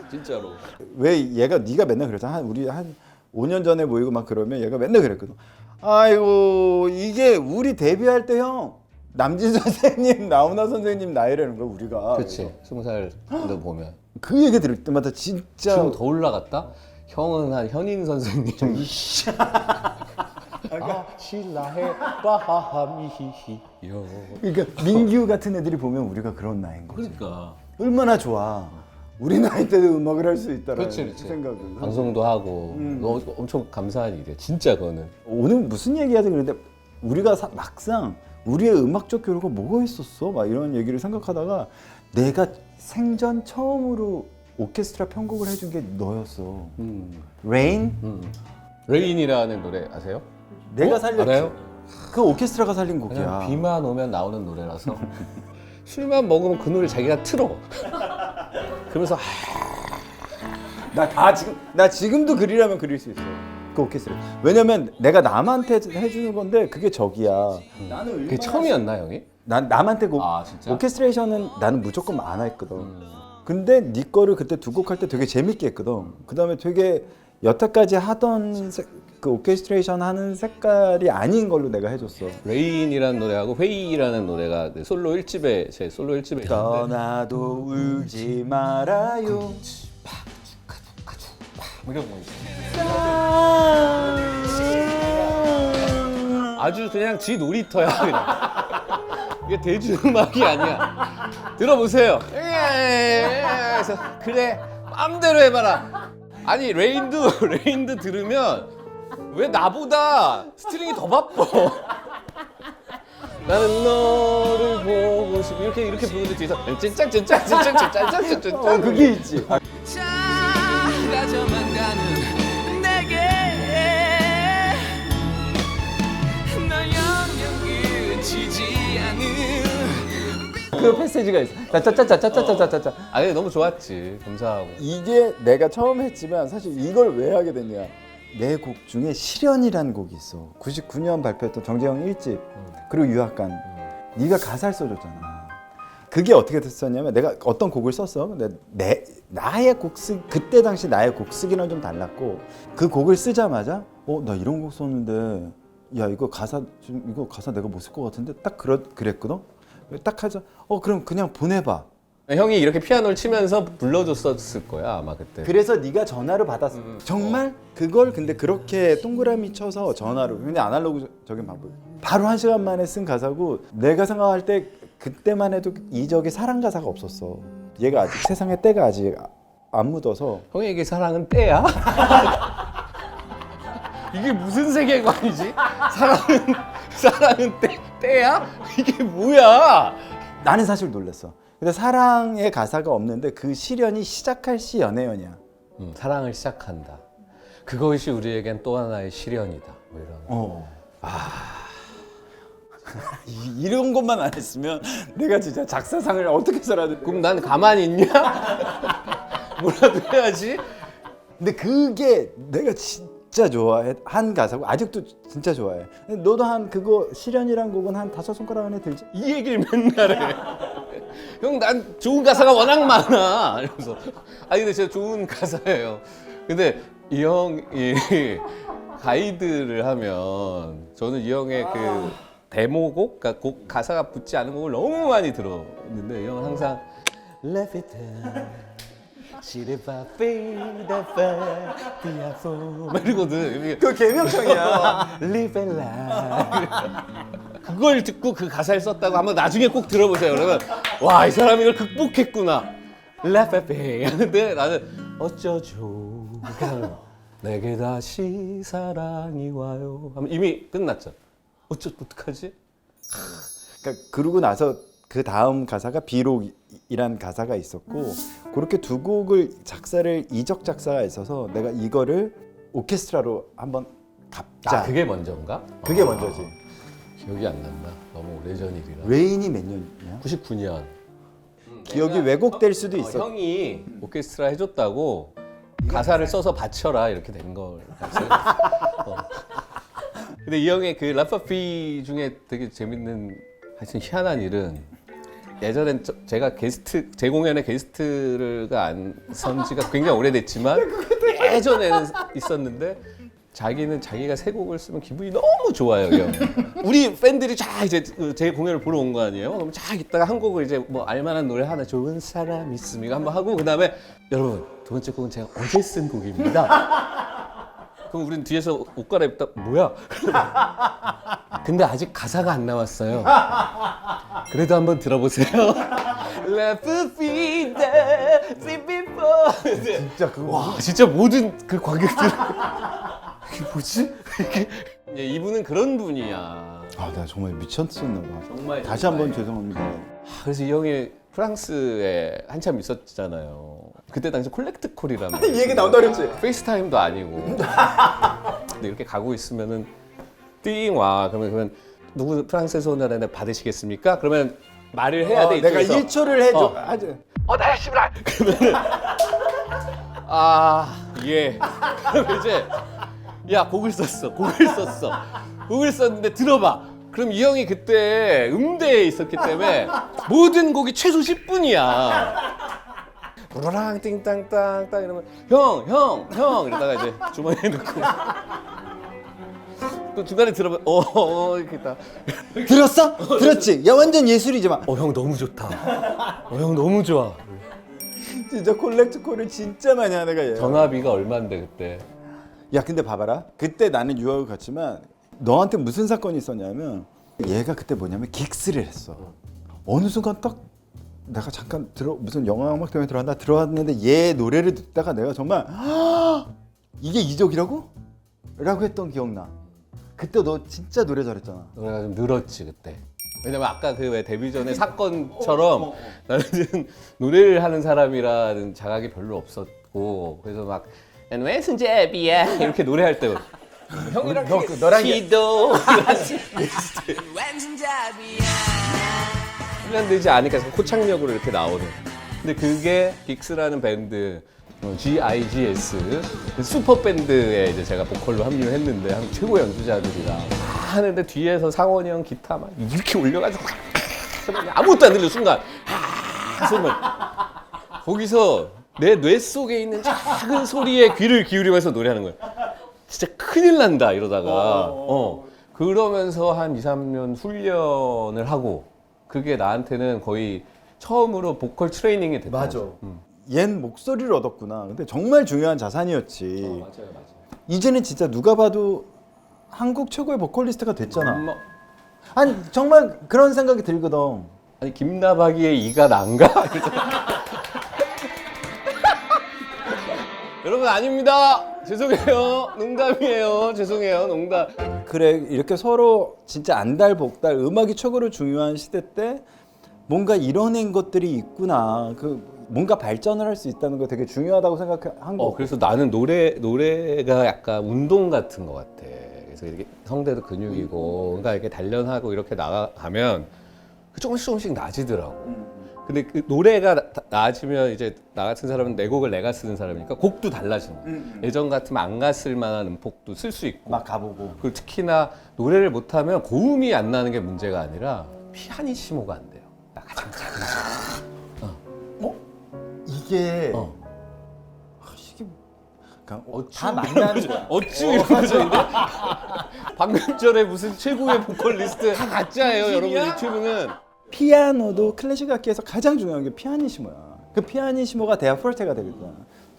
진짜로. 왜 얘가 네가 맨날 그러잖아. 우리 한 5년 전에 모이고 막 그러면 얘가 맨날 그랬거든. 아이고 이게 우리 데뷔할 때 형 남진 선생님, 나훈아 선생님 나이라는 거야 우리가. 그렇지. 20살도 보면 그 얘기 들을 때마다 진짜 지금 더 올라갔다. 형은 한 현인 선생님. 신라해 바하미히요. 그러니까 민규 같은 애들이 보면 우리가 그런 나이인 거지. 그러니까. 얼마나 좋아. 우리 나이 때도 음악을 할 수 있다라는 그렇지. 생각을. 방송도 하고 너 엄청 감사한 일이야. 진짜 그거는. 오늘 무슨 얘기하지 그런데 우리가 막상 우리의 음악적 교류가 뭐가 있었어? 막 이런 얘기를 생각하다가 내가 생전 처음으로 오케스트라 편곡을 해준 게 너였어. 레인? 레인이라는 노래 아세요? 내가 살렸지. 알아요? 그 오케스트라가 살린 곡이야. 그냥 비만 오면 나오는 노래라서 술만 먹으면 그 노래 자기가 틀어. 그러면서 나 지금도 그리라면 그릴 수 있어. 그 오케스트라. 왜냐면 내가 남한테 해주는 건데 그게 적이야. 나는 그게 처음이었나 형이? 남한테 진짜? 오케스트레이션은 나는 무조건 안 했거든. 근데 네 거를 그때 두 곡 할 때 되게 재밌게 했거든. 그다음에 되게 여태까지 하던 그 오케스트레이션 하는 색깔이 아닌 걸로 내가 해줬어. 레인이라는 노래하고 회의라는 노래가 제 솔로 1집에 있는데 떠나도 울지 말아요. 이런 거 있어. 아주 그냥 지 놀이터야 그냥. 이게 대중음악이 아니야. 들어보세요. 그래서 그래 마음대로 해봐라. 아니 레인도 들으면 왜 나보다 스트링이 더 바빠. 나는 너를 보고 싶어 이렇게 부르는데 뒤에서 찐짱 그게 있지. 사라져만 가는 내게 너 영영 그치지 않은 그 패시지가 있어. 짜짜짜짜짜짜짜짜. 아 근데 너무 좋았지. 감사하고. 이게 내가 처음 했지만 사실 이걸 왜 하게 됐냐. 내 곡 중에 실연이라는 곡이 있어. 99년 발표했던 정재영 1집 그리고 유학간. 네가 가사를 써줬잖아. 그게 어떻게 됐었냐면 내가 어떤 곡을 썼어. 근데 나의 곡 그때 당시 나의 곡 쓰기는 좀 달랐고 그 곡을 쓰자마자 나 이런 곡 썼는데 야 이거 가사 내가 못 쓸 것 같은데 딱 그랬거든. 딱 하자. 그럼 그냥 보내봐. 형이 이렇게 피아노를 치면서 불러줬었을 거야 아마 그때. 그래서 네가 전화로 받았어. 정말 그걸 근데 그렇게 동그라미 쳐서 전화로 그냥 아날로그적인 방법. 바로 1시간 만에 쓴 가사고 내가 생각할 때 그때만 해도 이적의 사랑 가사가 없었어. 얘가 아직 세상에 때가 아직 안 묻어서. 형에게 사랑은 때야? 이게 무슨 세계관이지? 사랑은 때야? 이게 뭐야? 나는 사실 놀랐어. 근데 사랑의 가사가 없는데 그 시련이 시작할 시 연애연이야. 사랑을 시작한다. 그것이 우리에겐 또 하나의 시련이다. 뭐 이런. 이런 것만 안 했으면 내가 진짜 작사상을 어떻게 써야 돼? 그럼 난 가만히 있냐? 뭐라도 해야지. 근데 그게 내가 진짜 좋아한 가사고 아직도 진짜 좋아해. 너도 그거 시련이란 곡은 한 5손가락 안에 들지? 이 얘기를 맨날 해. 형 난 좋은 가사가 워낙 많아. 이러면서 아니 근데 진짜 좋은 가사예요. 근데 이 형이 가이드를 하면 저는 이 형의 그 데모곡, 그러니까 곡 가사가 붙지 않은 곡을 너무 많이 들었는데 이 형은 항상 Left it down. 막 이러거든. 그 개명청이야. Live and live. 그걸 듣고 그 가사를 썼다고 한번 나중에 꼭 들어보세요. 그러면 와, 이 사람이 이걸 극복했구나. Laugh at me. 하는데 나는 어쩌죠. 내게 다시 사랑이 와요. 하면 이미 끝났죠. 어떡하지? 그러니까 그러고 나서 그 다음 가사가 비록이란 가사가 있었고 그렇게 두 곡을 작사를 이적 작사가 있어서 내가 이거를 오케스트라로 한번 갑자. 그게 먼저인가? 그게 먼저지. 기억이 안 난다. 너무 오래전 일이라. 레인이 몇 년이야? 99년. 기억이 왜곡될 수도 있어. 형이 오케스트라 해줬다고 가사를 써서 바쳐라 이렇게 된 걸 같아요. 근데 이 형의 그 라파피 중에 되게 재밌는 하여튼 희한한 일은 예전엔 제가 제 공연에 게스트가 안 선 지가 굉장히 오래됐지만 예전에는 있었는데 자기는 자기가 새 곡을 쓰면 기분이 너무 좋아요. 이 형. 우리 팬들이 쫙 이제 제 공연을 보러 온 거 아니에요. 그럼 쫙 있다가 한 곡을 이제 뭐 알만한 노래 하나 좋은 사람 있음 이거 한번 하고 그다음에 여러분 두 번째 곡은 제가 어제 쓴 곡입니다. 그럼 우린 뒤에서 옷 갈아입다 뭐야? 근데 아직 가사가 안 나왔어요. 그래도 한번 들어보세요. 진짜 그거. 와 진짜 모든 그 관객들 이게 뭐지? 이게 이분은 그런 분이야. 아, 내가 정말 미쳤었나 봐. 정말 다시 한번 죄송합니다. 그래서 이 형이 프랑스에 한참 있었잖아요. 그때 당시 콜렉트 콜이라는 이 얘기 나온다 그랬지? 페이스타임도 아니고 근데 이렇게 가고 있으면은 띵 와. 그러면 누구 프랑스에서 온 나라에 받으시겠습니까? 그러면 말을 해야 돼. 내가 이쪽에서. 1초를 해줘. 어. 하지. 나야 씨발. 그러면은 예. 그럼 이제 야 곡을 썼어. 곡을 썼는데 들어봐. 그럼 이 형이 그때 음대에 있었기 때문에 모든 곡이 최소 10분이야. 로랑 띵땅땅 땅 이러면 형 이러다가 이제 주머니에 넣고 또 중간에 들어보면 이렇게 딱 들었어? 들었지? 야 완전 예술이지만. 형 너무 좋다. 형 너무 좋아. 진짜 콜렉트 콜을 진짜 많이 하는 애가 얘야. 전화비가 얼만데 그때. 야 근데 봐봐라. 그때 나는 유학을 갔지만 너한테 무슨 사건이 있었냐면 얘가 그때 뭐냐면 긱스를 했어. 어느 순간 딱 내가 잠깐 무슨 영화 음악 때문에 들어왔는데 얘 노래를 듣다가 내가 정말 이게 이적이라고? 라고 했던 기억나. 그때 너 진짜 노래 잘했잖아. 노래가 좀 늘었지 그때. 왜냐면 아까 그 왜 데뷔 전에 사건처럼 나는 노래를 하는 사람이라는 자각이 별로 없었고 그래서 막 왜 순재비야 이렇게 노래할 때 형이랑 너랑 기도 왼손잡이야. 훈련되지 않으니까 코창력으로 이렇게 나오는. 근데 그게 긱스라는 밴드 GIGS 그 슈퍼 밴드에 이제 제가 보컬로 합류했는데 한 최고 연주자들이라 하는데 뒤에서 상원이 형 기타 막 이렇게 올려가지고 아무것도 안 들려 순간 소리만 거기서 내 뇌 속에 있는 작은 소리에 귀를 기울이면서 노래하는 거야. 진짜 큰일 난다 이러다가 그러면서 한 2, 3년 훈련을 하고 그게 나한테는 거의 처음으로 보컬 트레이닝이 됐다. 맞아. 얜 목소리를 얻었구나. 근데 정말 중요한 자산이었지. 맞아요. 이제는 진짜 누가 봐도 한국 최고의 보컬리스트가 됐잖아. 어. 아니 정말 그런 생각이 들거든. 아니 김나박이의 이가 난가? 여러분 아닙니다. 죄송해요. 농담이에요. 죄송해요. 농담. 그래 이렇게 서로 진짜 안달복달 음악이 최고로 중요한 시대 때 뭔가 이뤄낸 것들이 있구나. 그 뭔가 발전을 할 수 있다는 거 되게 중요하다고 생각한 거. 그래서 나는 노래가 약간 운동 같은 것 같아. 그래서 이렇게 성대도 근육이고, 그러니까 이렇게 단련하고 이렇게 나가면 조금씩 나아지더라고. 근데 그 노래가 나아지면 이제 나 같은 사람은 내 곡을 내가 쓰는 사람이니까 곡도 달라지는 거야. 예전 같으면 안 갔을 만한 음폭도 쓸 수 있고. 막 가보고. 그리고 특히나 노래를 못하면 고음이 안 나는 게 문제가 아니라 피아니시모가 안 돼요. 나 가장 작은 소리. 이게 어. 이게 그러니까 어쭈 다 만나는 거야. 어쭈 이런 거죠. 방금 전에 무슨 최고의 보컬리스트 다 가짜예요, 여러분. 유튜브는. 피아노도 클래식 악기에서 가장 중요한 게 피아니시모야. 그 피아니시모가 돼야 폴테가 되거든.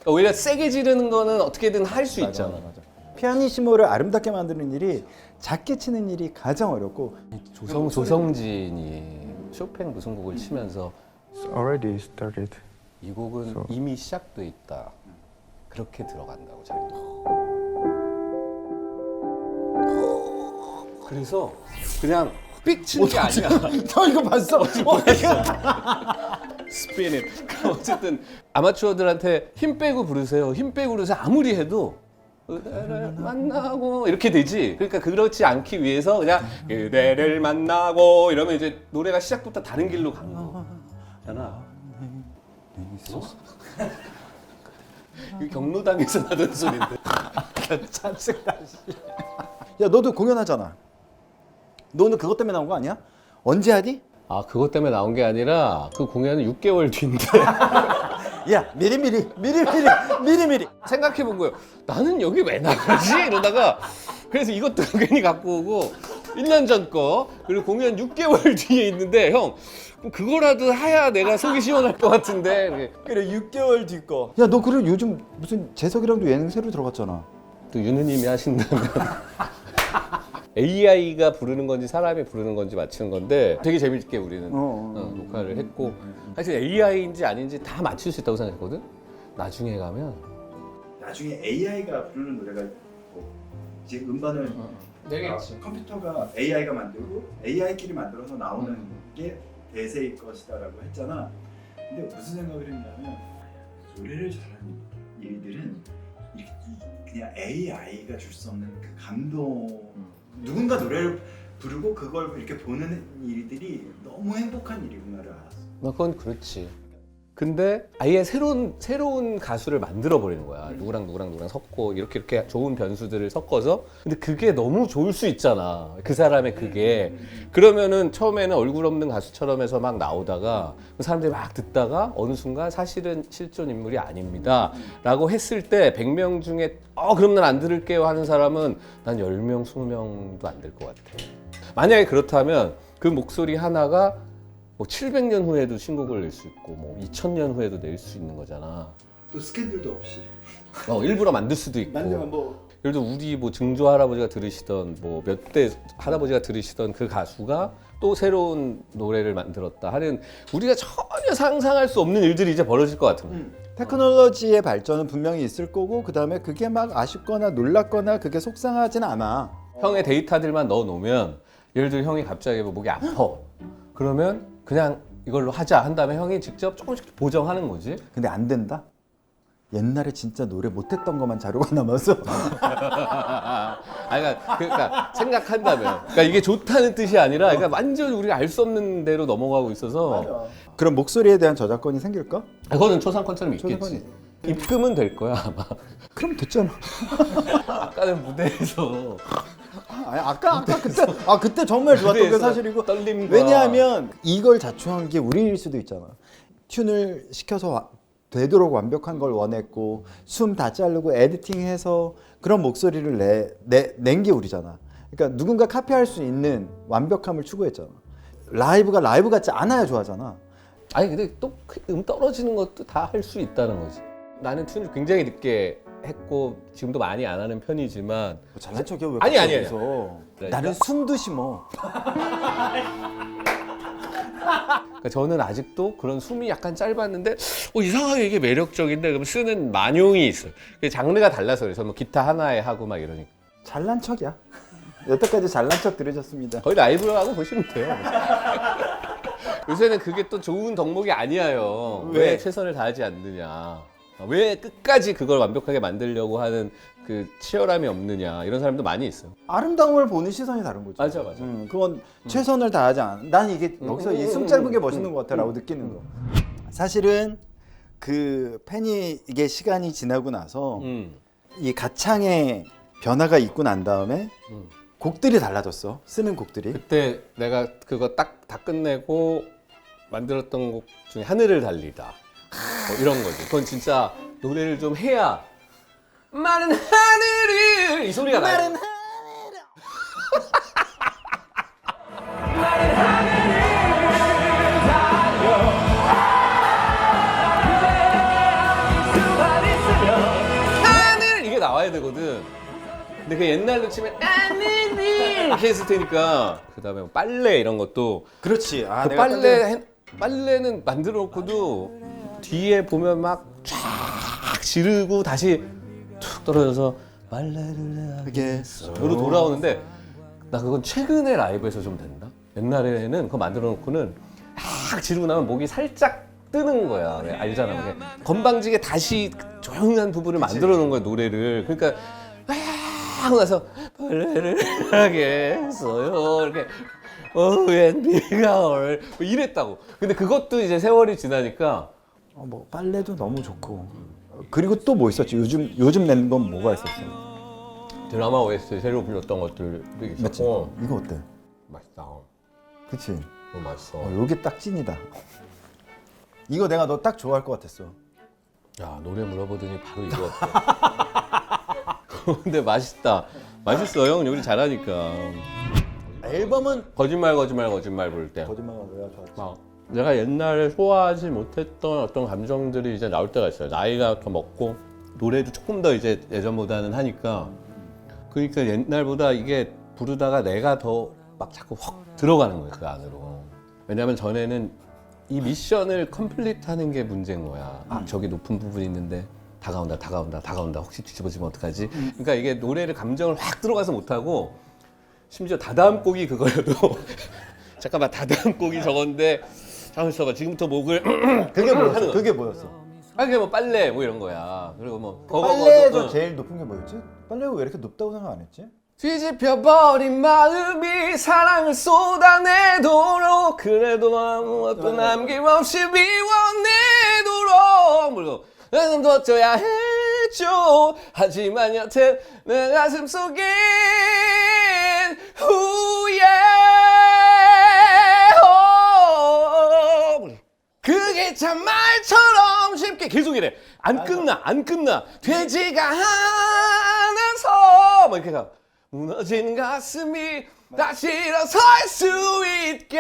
오히려 세게 지르는 거는 어떻게든 할 수 있잖아. 맞아. 피아니시모를 아름답게 만드는 일이 작게 치는 일이 가장 어렵고. 조성진이 쇼팽 무슨 곡을 치면서 It's already started. 이 곡은 이미 시작돼 있다. 그렇게 들어간다고 자기는. 그래서 그냥 삑 치는 게 아니야. 너 이거 봤어? 스피닝. 어쨌든 아마추어들한테 힘 빼고 부르세요. 힘 빼고 부르세요. 아무리 해도 그대를 만나고 이렇게 되지. 그러니까 그렇지 않기 위해서 그냥 그대를 만나고 이러면 이제 노래가 시작부터 다른 길로 가는 거잖아. 이 경로당에서 나던 소리인데. 야 너도 공연하잖아. 너는 그것 때문에 나온 거 아니야? 언제 하디? 아 그것 때문에 나온 게 아니라 그 공연은 6개월 뒤인데 야 미리미리 생각해 본 거예요. 나는 여기 왜 나가지? 이러다가 그래서 이것도 괜히 갖고 오고 1년 전 거 그리고 공연 6개월 뒤에 있는데 형 그거라도 해야 내가 속이 시원할 것 같은데 그래 6개월 뒤 거. 야 너 그럼 요즘 무슨 재석이랑도 예능 새로 들어갔잖아. 또 윤우님이 하신다면 AI가 부르는 건지 사람이 부르는 건지 맞추는 건데 되게 재밌게 우리는 녹화를 했고 사실 AI인지 아닌지 다 맞출 수 있다고 생각했거든. 나중에 가면 나중에 AI가 부르는 노래가 있고 이제 음반을 컴퓨터가 AI가 만들고 AI끼리 만들어서 나오는 게 대세일 것이다라고 했잖아. 근데 무슨 생각을 했냐면 노래를 잘하는 일들은 이렇게 그냥 AI가 줄 수 없는 그 감동. 누군가 노래를 부르고 그걸 이렇게 보는 일들이 너무 행복한 일이구나를 알았어. 그건 그렇지. 근데 아예 새로운 가수를 만들어 버리는 거야. 누구랑 섞고 이렇게 좋은 변수들을 섞어서. 근데 그게 너무 좋을 수 있잖아. 그 사람의 그게. 그러면은 처음에는 얼굴 없는 가수처럼 해서 막 나오다가 사람들이 막 듣다가 어느 순간 사실은 실존 인물이 아닙니다. 라고 했을 때 100명 중에 그럼 난 안 들을게요 하는 사람은 난 10명, 20명도 안 될 것 같아. 만약에 그렇다면 그 목소리 하나가 뭐 700년 후에도 신곡을 낼 수 있고 뭐 2000년 후에도 낼 수 있는 거잖아. 또 스캔들도 없이. 일부러 만들 수도 있고. 만들면 뭐. 예를 들어 우리 뭐 증조 할아버지가 들으시던 뭐 몇 대 할아버지가 들으시던 그 가수가 또 새로운 노래를 만들었다 하는 우리가 전혀 상상할 수 없는 일들이 이제 벌어질 것 같은 거야. 테크놀로지의 발전은 분명히 있을 거고 그다음에 그게 막 아쉽거나 놀랍거나 그게 속상하진 않아. 형의 데이터들만 넣어 놓으면 예를 들어 형이 갑자기 뭐 목이 아파. 그러면 그냥 이걸로 하자 한 다음에 형이 직접 조금씩 보정하는 거지. 근데 안 된다? 옛날에 진짜 노래 못했던 것만 자료가 남아서 그러니까 생각한다면 그러니까 이게 좋다는 뜻이 아니라 그러니까 완전 우리가 알 수 없는 대로 넘어가고 있어서 그럼 목소리에 대한 저작권이 생길까? 그거는 초상권처럼 있겠지. 초상권이. 입금은 될 거야 아마. 그럼 됐잖아. 아까는 무대에서 아니, 아까 그때 정말 좋았던 게 무대에서 사실이고 떨림과 왜냐하면 이걸 자초한 게 우리일 수도 있잖아. 튠을 시켜서 되도록 완벽한 걸 원했고 숨 다 자르고 에디팅해서 그런 목소리를 낸 게 우리잖아. 그러니까 누군가 카피할 수 있는 완벽함을 추구했잖아. 라이브가 라이브 같지 않아야 좋아하잖아. 아니 근데 또 떨어지는 것도 다 할 수 있다는 거지. 나는 튠을 굉장히 늦게 했고 지금도 많이 안 하는 편이지만 잘난 척이야 왜? 아니. 나는 숨도 심어. 그러니까 저는 아직도 그런 숨이 약간 짧았는데 이상하게 이게 매력적인데 그럼 쓰는 만용이 있어요. 장르가 달라서 그래서 뭐 기타 하나에 하고 막 이러니까 잘난 척이야. 여태까지 잘난 척 들으셨습니다. 거의 라이브라고 보시면 돼요. 요새는 그게 또 좋은 덕목이 아니에요. 왜 최선을 다하지 않느냐. 왜 끝까지 그걸 완벽하게 만들려고 하는 그 치열함이 없느냐 이런 사람도 많이 있어요. 아름다움을 보는 시선이 다른 거죠. 맞아. 그건 최선을 다하지 않아. 난 이게 여기서 이 숨 짧은 게 멋있는 것 같아라고 느끼는 거. 사실은 그 패닉의 시간이 지나고 나서 이 가창의 변화가 있고 난 다음에 곡들이 달라졌어. 쓰는 곡들이. 그때 내가 그거 딱 다 끝내고 만들었던 곡 중에 하늘을 달리다. 이런 거지. 그건 진짜 노래를 좀 해야 마른 하늘을 이 소리가 나요. 하늘 이게 나와야 되거든. 근데 그 옛날로 치면 하늘 이렇게 했을 테니까 그다음에 뭐 빨래 이런 것도 그렇지. 아, 그 빨래는 만들어 놓고도 뒤에 보면 막 쫙 지르고 다시 툭 떨어져서 빨래를 하겠어로 돌아오는데 나 그건 최근에 라이브에서 좀 된다. 옛날에는 그거 만들어 놓고는 막 지르고 나면 목이 살짝 뜨는 거야. 알잖아. 그게 건방지게 다시 조용한 부분을 만들어 놓은 거야 노래를. 그러니까 하고 나서 빨래를 하겠어요 이렇게 웬 비가 올 이랬다고. 근데 그것도 이제 세월이 지나니까 뭐 빨래도 너무 좋고. 그리고 또 뭐 있었지? 요즘 낸 건 뭐가 있었어요? 드라마 OST 새로 불렀던 것들도 맞지? 있었고. 이거 어때? 맛있다. 그치? 너무 맛있어. 요게 딱 찐이다. 이거 내가 너 딱 좋아할 것 같았어. 야 노래 물어보더니 바로 이거였다. 근데 맛있다. 맛있어. 형 요리 잘하니까. 앨범은 거짓말 볼 때. 거짓말은 왜 좋았지? 막 내가 옛날에 소화하지 못했던 어떤 감정들이 이제 나올 때가 있어요. 나이가 더 먹고 노래도 조금 더 이제 예전보다는 하니까. 그러니까 옛날보다 이게 부르다가 내가 더 막 자꾸 확 들어가는 거예요 그 안으로. 왜냐면 전에는 이 미션을 컴플리트하는 게 문제인 거야. 아 저기 높은 부분이 있는데 다가온다. 혹시 뒤집어지면 어떡하지? 그러니까 이게 노래를 감정을 확 들어가서 못하고 심지어 다다음 곡이 그거여도 잠깐만 다다음 곡이 저건데 잠깐만 있어봐 지금부터 목을 그게 하는 뭐였어? 거. 그게 뭐였어? 아 그게 뭐 빨래 뭐 이런 거야. 그리고 뭐 빨래에서 제일 높은 게 뭐였지? 빨래가 왜 이렇게 높다고 생각 안 했지? 뒤집혀버린 마음이 사랑을 쏟아내도록 그래도 아무것도 남김없이 비워내도록 그리고 나는 둬줘야 해줘 하지만 여태 내 가슴 속엔 후회 그게 참 말처럼 쉽게 계속 이래 안 끝나 되지가 않아서 뭐 이렇게 가 무너진 가슴이 다시 일어설 수 있게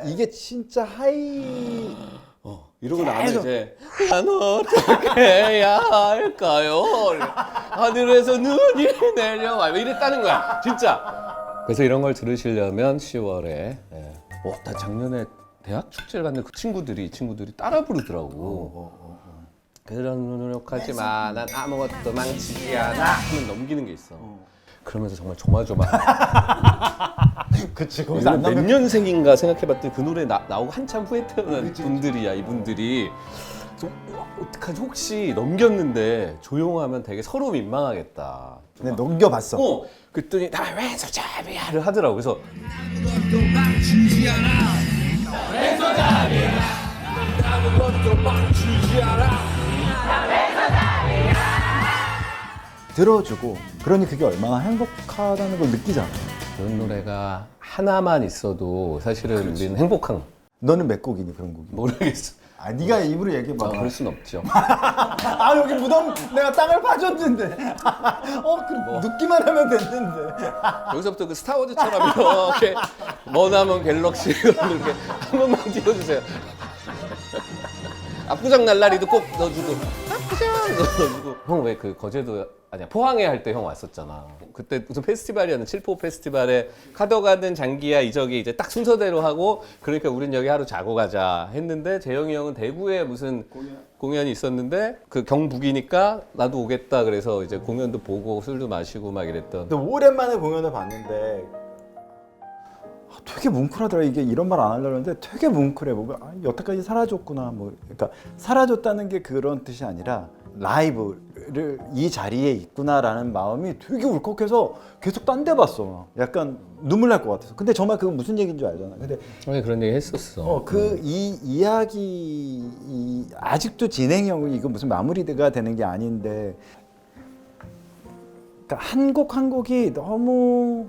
이게 진짜 하이. 이러고 나면 이제 난 어떻게 해야 할까요? 하늘에서 눈이 내려와 이랬다는 거야 진짜. 그래서 이런 걸 들으시려면 10월에 나 작년에 대학 축제를 갔는데 그 친구들이 따라 부르더라고. 그런 노력하지 마. 난 아무것도 망치지 않아. 하면 넘기는 게 있어. 그러면서 정말 조마조마. 그치. 몇 년생인가 생각해봤더니 그 노래 나오고 한참 후에 태어난 분들이야 이분들이. 그래서 어떡하지 혹시 넘겼는데 조용하면 되게 서로 민망하겠다. 네, 넘겨봤어. 그랬더니 나 왼손잡이야를 하더라고. 그래서 들어주고 그러니 그게 얼마나 행복하다는 걸 느끼잖아. 그런 노래가 하나만 있어도 사실은 우리는 행복한 거. 너는 몇 곡이니 그런 곡이? 모르겠어. 아 네가 입으로 얘기해봐. 그럴 순 없죠. 아 여기 무덤 내가 땅을 파줬는데 눕기만 하면 됐는데. 여기서부터 그 스타워즈처럼 이렇게 머나먼 갤럭시 이렇게 한 번만 띄워주세요. 압구정 날라리도 꼭 넣어주고 압구정 넣어주고. 형 왜 그 거제도 아니야 포항에 할 때 형 왔었잖아. 그때 무슨 페스티벌이었는 칠포 페스티벌에 카더가든 장기야 이적이 이제 딱 순서대로 하고 그러니까 우린 여기 하루 자고 가자 했는데 재영이 형은 대구에 무슨 공연이 있었는데 그 경북이니까 나도 오겠다 그래서 이제 공연도 보고 술도 마시고 막 이랬던. 근데 오랜만에 공연을 봤는데 되게 뭉클하더라. 이게 이런 말 안 하려고 했는데 되게 뭉클해. 뭐가 여태까지 사라졌구나. 뭐 그러니까 사라졌다는 게 그런 뜻이 아니라 라이브를 이 자리에 있구나라는 마음이 되게 울컥해서 계속 딴 데 봤어. 약간 눈물 날 것 같아서. 근데 정말 그건 무슨 얘기인 줄 알잖아. 근데 그런 얘기 했었어. 이 이야기 아직도 진행형이 이거 무슨 마무리가 되는 게 아닌데 그러니까 한 곡 한 곡이 너무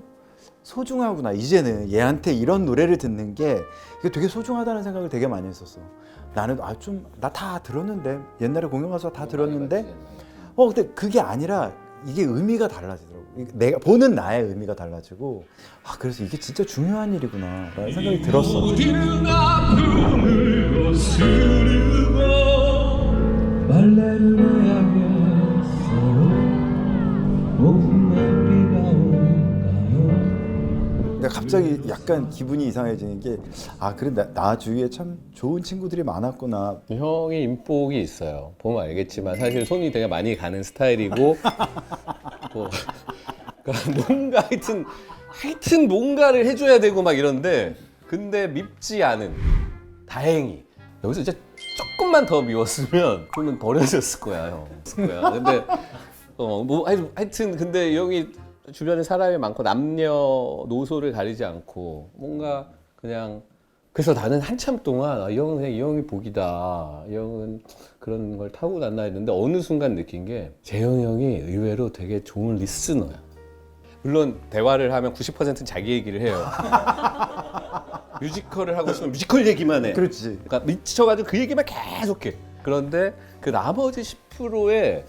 소중하구나. 이제는 얘한테 이런 노래를 듣는 게 이게 되게 소중하다는 생각을 되게 많이 했었어. 나는 나 다 들었는데 옛날에 공연 가서 다 들었는데 근데 그게 아니라 이게 의미가 달라지더라고. 내가 보는 나의 의미가 달라지고 그래서 이게 진짜 중요한 일이구나 라는 생각이 들었어. 근데 갑자기 약간 기분이 이상해지는 게 그래 나 주위에 참 좋은 친구들이 많았구나. 형이 인복이 있어요. 보면 알겠지만 사실 손이 되게 많이 가는 스타일이고 뭐, 그러니까 뭔가 하여튼 뭔가를 해줘야 되고 막 이런데 근데 밉지 않은 다행히 여기서 이제 조금만 더 미웠으면 그러면 버려졌을 거야 형. 근데 뭐 하여튼 근데 이 형이 주변에 사람이 많고 남녀노소를 가리지 않고 뭔가 그냥 그래서 나는 한참 동안 이 형은 그냥 이 형이 복이다. 이 형은 그런 걸 타고났나 했는데 어느 순간 느낀 게 재영이 형이 의외로 되게 좋은 리스너야. 물론 대화를 하면 90%는 자기 얘기를 해요. 뮤지컬을 하고 싶으면 뮤지컬 얘기만 해. 그렇지. 그러니까 미쳐가지고 그 얘기만 계속해. 그런데 그 나머지 10%에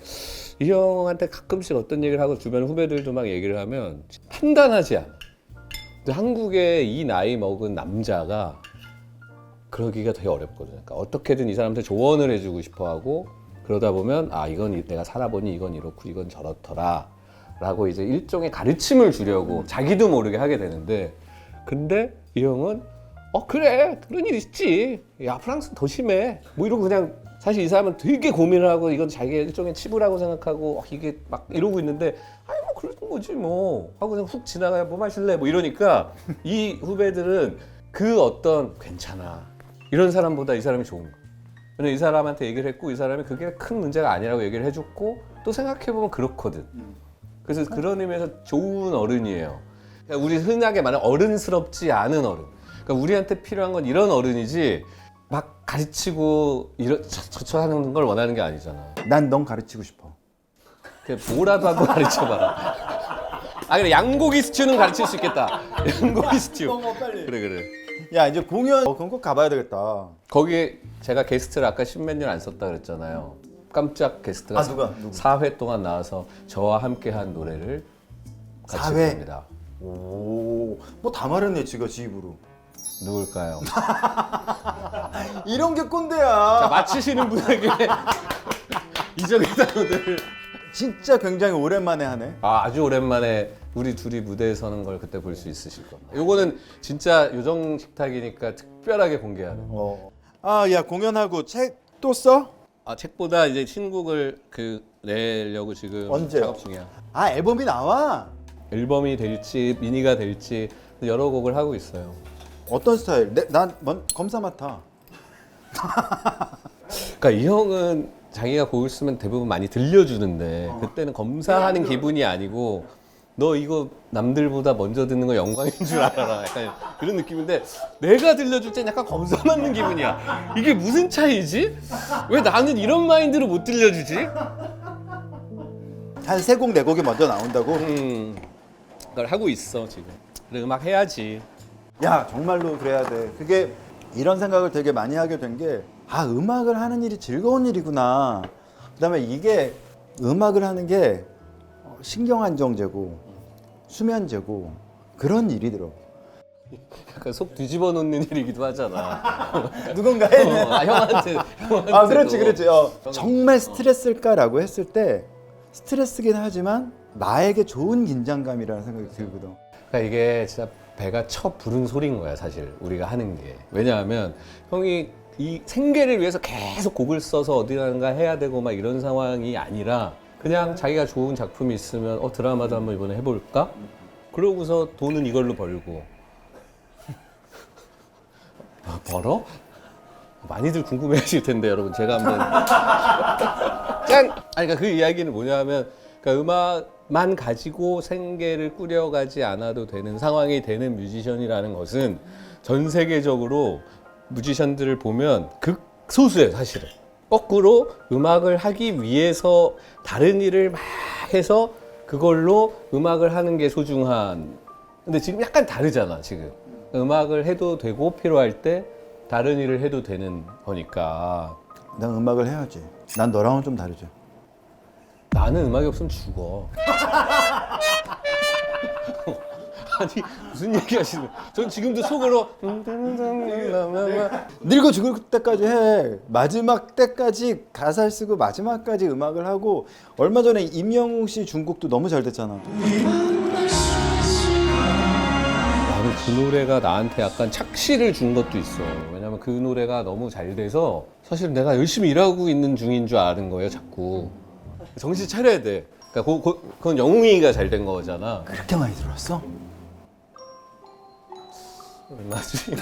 이 형한테 가끔씩 어떤 얘기를 하고 주변 후배들도 막 얘기를 하면 판단하지 않아. 근데 한국에 이 나이 먹은 남자가 그러기가 되게 어렵거든. 그러니까 어떻게든 이 사람한테 조언을 해주고 싶어하고 그러다 보면 이건 내가 살아보니 이건 이렇고 이건 저렇더라 라고 이제 일종의 가르침을 주려고 자기도 모르게 하게 되는데 근데 이 형은 그래 그런 일 있지. 야 프랑스는 더 심해. 뭐 이러고 그냥 사실 이 사람은 되게 고민을 하고 이건 자기의 일종의 치부라고 생각하고 이게 막 이러고 있는데 뭐 그런 거지 뭐 하고 그냥 훅 지나가야 뭐 마실래 뭐 이러니까 이 후배들은 그 어떤 괜찮아 이런 사람보다 이 사람이 좋은 거야. 왜냐면 이 사람한테 얘기를 했고 이 사람이 그게 큰 문제가 아니라고 얘기를 해줬고 또 생각해보면 그렇거든. 그래서 그런 의미에서 좋은 어른이에요. 그러니까 우리 흔하게 말하는 어른스럽지 않은 어른. 그러니까 우리한테 필요한 건 이런 어른이지 막 가르치고 저처 하는 걸 원하는 게 아니잖아. 난 넌 가르치고 싶어. 그냥 뭐라도 한번 가르쳐봐라. 그래 양고기 스튜는 가르칠 수 있겠다. 양고기 스튜. 빨리. 그래. 야 이제 공연 그건 꼭 가봐야 되겠다. 거기 제가 게스트를 아까 10몇 년 안 썼다 그랬잖아요. 깜짝 게스트가 누가? 4회 동안 나와서 저와 함께한 노래를 같이 4회? 부릅니다. 뭐 다 말했네 지가 지 입으로. 누굴까요? 이런 게 자, 꼰대야. 맞히시는 분에게 이정희 단어들. 진짜 굉장히 오랜만에 하네. 아주 오랜만에 우리 둘이 무대에 서는 걸 그때 볼 수 있으실 겁니다. 요거는 진짜 요정 식탁이니까 특별하게 공개하는. 야 공연하고 책 또 써? 책보다 이제 신곡을 내려고 지금 언제요? 작업 중이야. 앨범이 나와? 앨범이 될지 미니가 될지 여러 곡을 하고 있어요. 어떤 스타일? 난 검사 맡아. 그러니까 이 형은 자기가 곡을 쓰면 대부분 많이 들려주는데 그때는 검사하는 기분이 아니고 너 이거 남들보다 먼저 듣는 거 영광인 줄 알아라. 약간 그런 느낌인데 내가 들려줄 땐 약간 검사 맞는 기분이야. 이게 무슨 차이지? 왜 나는 이런 마인드로 못 들려주지? 한 3곡 4곡이 먼저 나온다고? 그걸 하고 있어 지금. 그래 음악 해야지. 야 정말로 그래야 돼. 그게 이런 생각을 되게 많이 하게 된 게 음악을 하는 일이 즐거운 일이구나. 그다음에 이게 음악을 하는 게 신경안정제고 수면제고 그런 일이더라고. 약간 속 뒤집어 놓는 일이기도 하잖아. 누군가 해. 형한테. 그렇지. 정말 스트레스일까라고 했을 때 스트레스긴 하지만 나에게 좋은 긴장감이라는 생각이 들거든. 그러니까 이게 진짜 배가 쳐 부른 소리인 거야 사실 우리가 하는 게. 왜냐하면 형이 이 생계를 위해서 계속 곡을 써서 어디 가는가 해야 되고 막 이런 상황이 아니라 그냥 자기가 좋은 작품이 있으면 드라마도 한번 이번에 해볼까? 그러고서 돈은 이걸로 벌고. 벌어? 많이들 궁금해하실 텐데 여러분 제가 한번 짠! 그러니까 그 이야기는 뭐냐면 그러니까 음악만 가지고 생계를 꾸려가지 않아도 되는 상황이 되는 뮤지션이라는 것은 전 세계적으로 뮤지션들을 보면 극소수예요 사실은. 거꾸로 음악을 하기 위해서 다른 일을 막 해서 그걸로 음악을 하는 게 소중한 근데 지금 약간 다르잖아 지금. 음악을 해도 되고 필요할 때 다른 일을 해도 되는 거니까. 난 음악을 해야지. 난 너랑은 좀 다르지. 나는 음악이 없으면 죽어. 아니 무슨 얘기 하시는 거예요? 전 지금도 속으로 늙어 죽을 때까지 해. 마지막 때까지 가사를 쓰고 마지막까지 음악을 하고. 얼마 전에 임영웅 씨 중국도 너무 잘 됐잖아. 나는 그 노래가 나한테 약간 착시를 준 것도 있어. 왜냐면 그 노래가 너무 잘 돼서 사실 내가 열심히 일하고 있는 중인 줄 아는 거예요 자꾸. 정신 차려야 돼. 그러니까 그건 영웅이가 잘 된 거잖아. 그렇게 많이 들었어? 나중에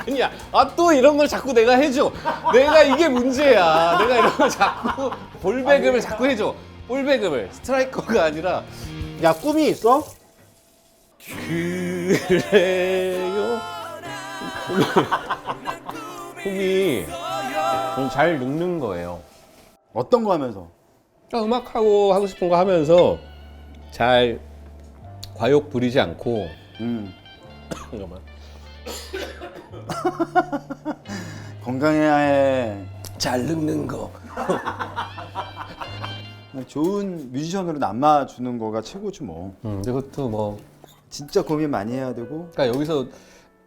아니야. 또 이런 걸 자꾸 내가 해줘. 내가 이게 문제야. 내가 이런 걸 자꾸 볼배급을 자꾸 해줘. 볼배급을 스트라이커가 아니라 야, 꿈이 있어? 그래요. 꿈이 잘 늙는 거예요. 어떤 거 하면서? 음악하고 하고 싶은 거 하면서 잘 과욕 부리지 않고 잠깐만. 건강해야 해. 잘 늙는 거. 좋은 뮤지션으로 남아주는 거가 최고지 뭐. 이것도 뭐 진짜 고민 많이 해야 되고. 그러니까 여기서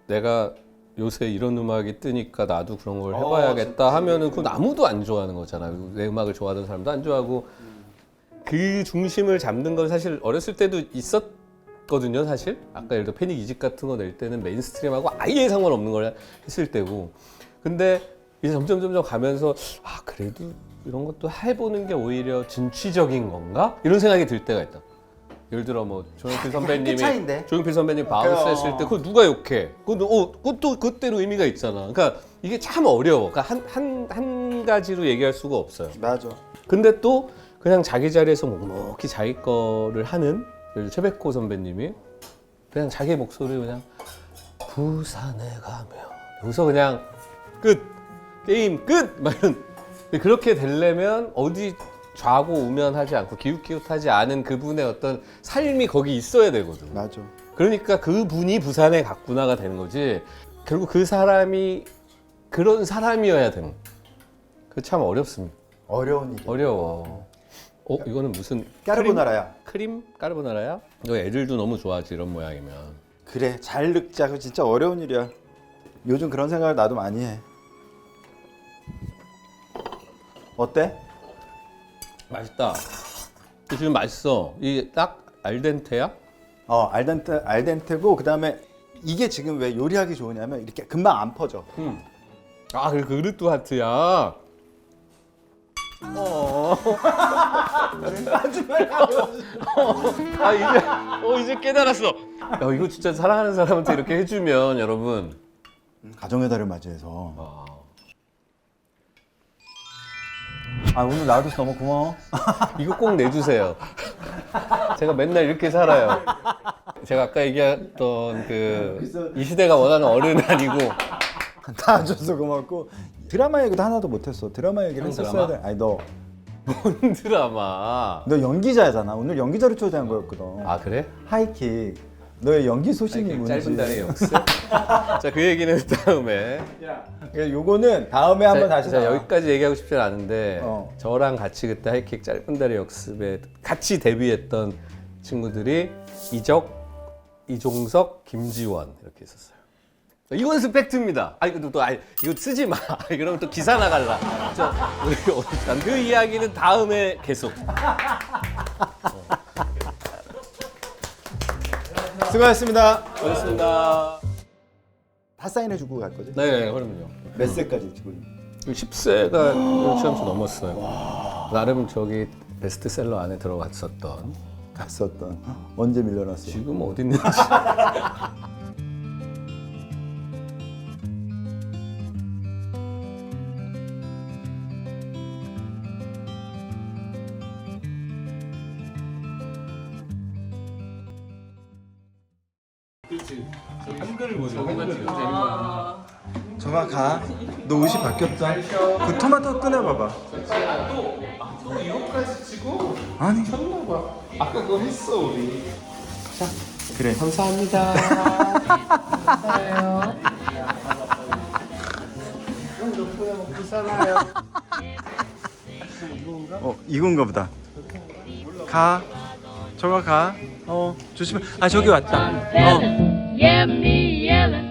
내가 요새 이런 음악이 뜨니까 나도 그런 걸 해봐야겠다 하면은 그건 아무도 안 좋아하는 거잖아. 내 음악을 좋아하는 사람도 안 좋아하고. 그 중심을 잡는 건 사실 어렸을 때도 있었거든요. 사실 아까 예를 들어 패닉 2집 같은 거 낼 때는 메인스트림하고 아예 상관없는 걸 했을 때고. 근데 이제 점점 가면서 그래도 이런 것도 해보는 게 오히려 진취적인 건가? 이런 생각이 들 때가 있다. 예를 들어 뭐 조용필 선배님이 조용필 선배님 바운스 했을 때 그거 누가 욕해? 그것도 그때로 의미가 있잖아. 그러니까 이게 참 어려워. 그러니까 한 가지로 얘기할 수가 없어요. 맞아. 근데 또 그냥 자기 자리에서 묵묵히 자기 거를 하는 예를 들어 최백호 선배님이 그냥 자기 목소리 그냥 부산에 가면 여기서 그냥 끝 게임 끝 막 이런. 그렇게 되려면 어디 좌고 우면하지 않고 기웃기웃하지 않은 그분의 어떤 삶이 거기 있어야 되거든. 맞아. 그러니까 그분이 부산에 갔구나가 되는 거지. 결국 그 사람이 그런 사람이어야 되는. 그 참 어렵습니다. 어려운 일이야. 어려워. 이거는 무슨 까르보나라야. 크림 까르보나라야? 너 애들도 너무 좋아하지 이런 모양이면. 그래, 잘 늙자. 진짜 어려운 일이야. 요즘 그런 생각을 나도 많이 해. 어때? 맛있다. 지금 맛있어. 이게 딱 알덴테야? 알덴테고 그다음에 이게 지금 왜 요리하기 좋으냐면 이렇게 금방 안 퍼져. 그 그릇도 하트야. 이제 깨달았어. 야, 이거 진짜 사랑하는 사람한테 이렇게 해주면 여러분. 가정의 달을 맞이해서. 오늘 나와줘서 너무 고마워. 이거 꼭 내주세요. 제가 맨날 이렇게 살아요. 제가 아까 얘기했던 이 시대가 원하는 어른은 아니고. 나와줘서 고맙고. 드라마 얘기도 하나도 못했어. 드라마 얘기를 했었어야 돼. 아니 너 뭔 드라마? 연기자잖아. 오늘 연기자로 초대한 거였거든. 아 그래? 하이킥. 너의 연기 소신이 뭔지. 짧은 다리 역습. 자, 그 얘기는 다음에. 요거는 다음에 한번 다시. 자, 여기까지 얘기하고 싶진 않은데 저랑 같이 그때 하이킥 짧은 다리 역습에 같이 데뷔했던 친구들이 이종석, 김지원 이렇게 있었어요. 이건 스펙트입니다. 이거 쓰지 마. 그러면 또 기사 나갈라. 그 이야기는 다음에 계속. 수고하셨습니다. 고맙습니다. 다 사인해주고 갈 거지? 네, 그럼요. 몇 세까지 지금? 10세가 유치원수 넘었어요. 나름 저기 베스트셀러 안에 들어갔었던. 언제 밀려났어? 지금 어디 있는지. 그렇지. 한글을 보자. 정아 가. 너 옷이 바뀌었다. 그 토마토 꺼내봐봐. 또 이거까지 치고 아니. 쳤나봐. 아까 그거 했어 우리. 그래. 감사합니다. 감사해요. 형 덕분에 먹고 살아요. 이건가 보다. 가. 저거 가. 조심해. 아, 저기 왔다. Yeah, me yelling.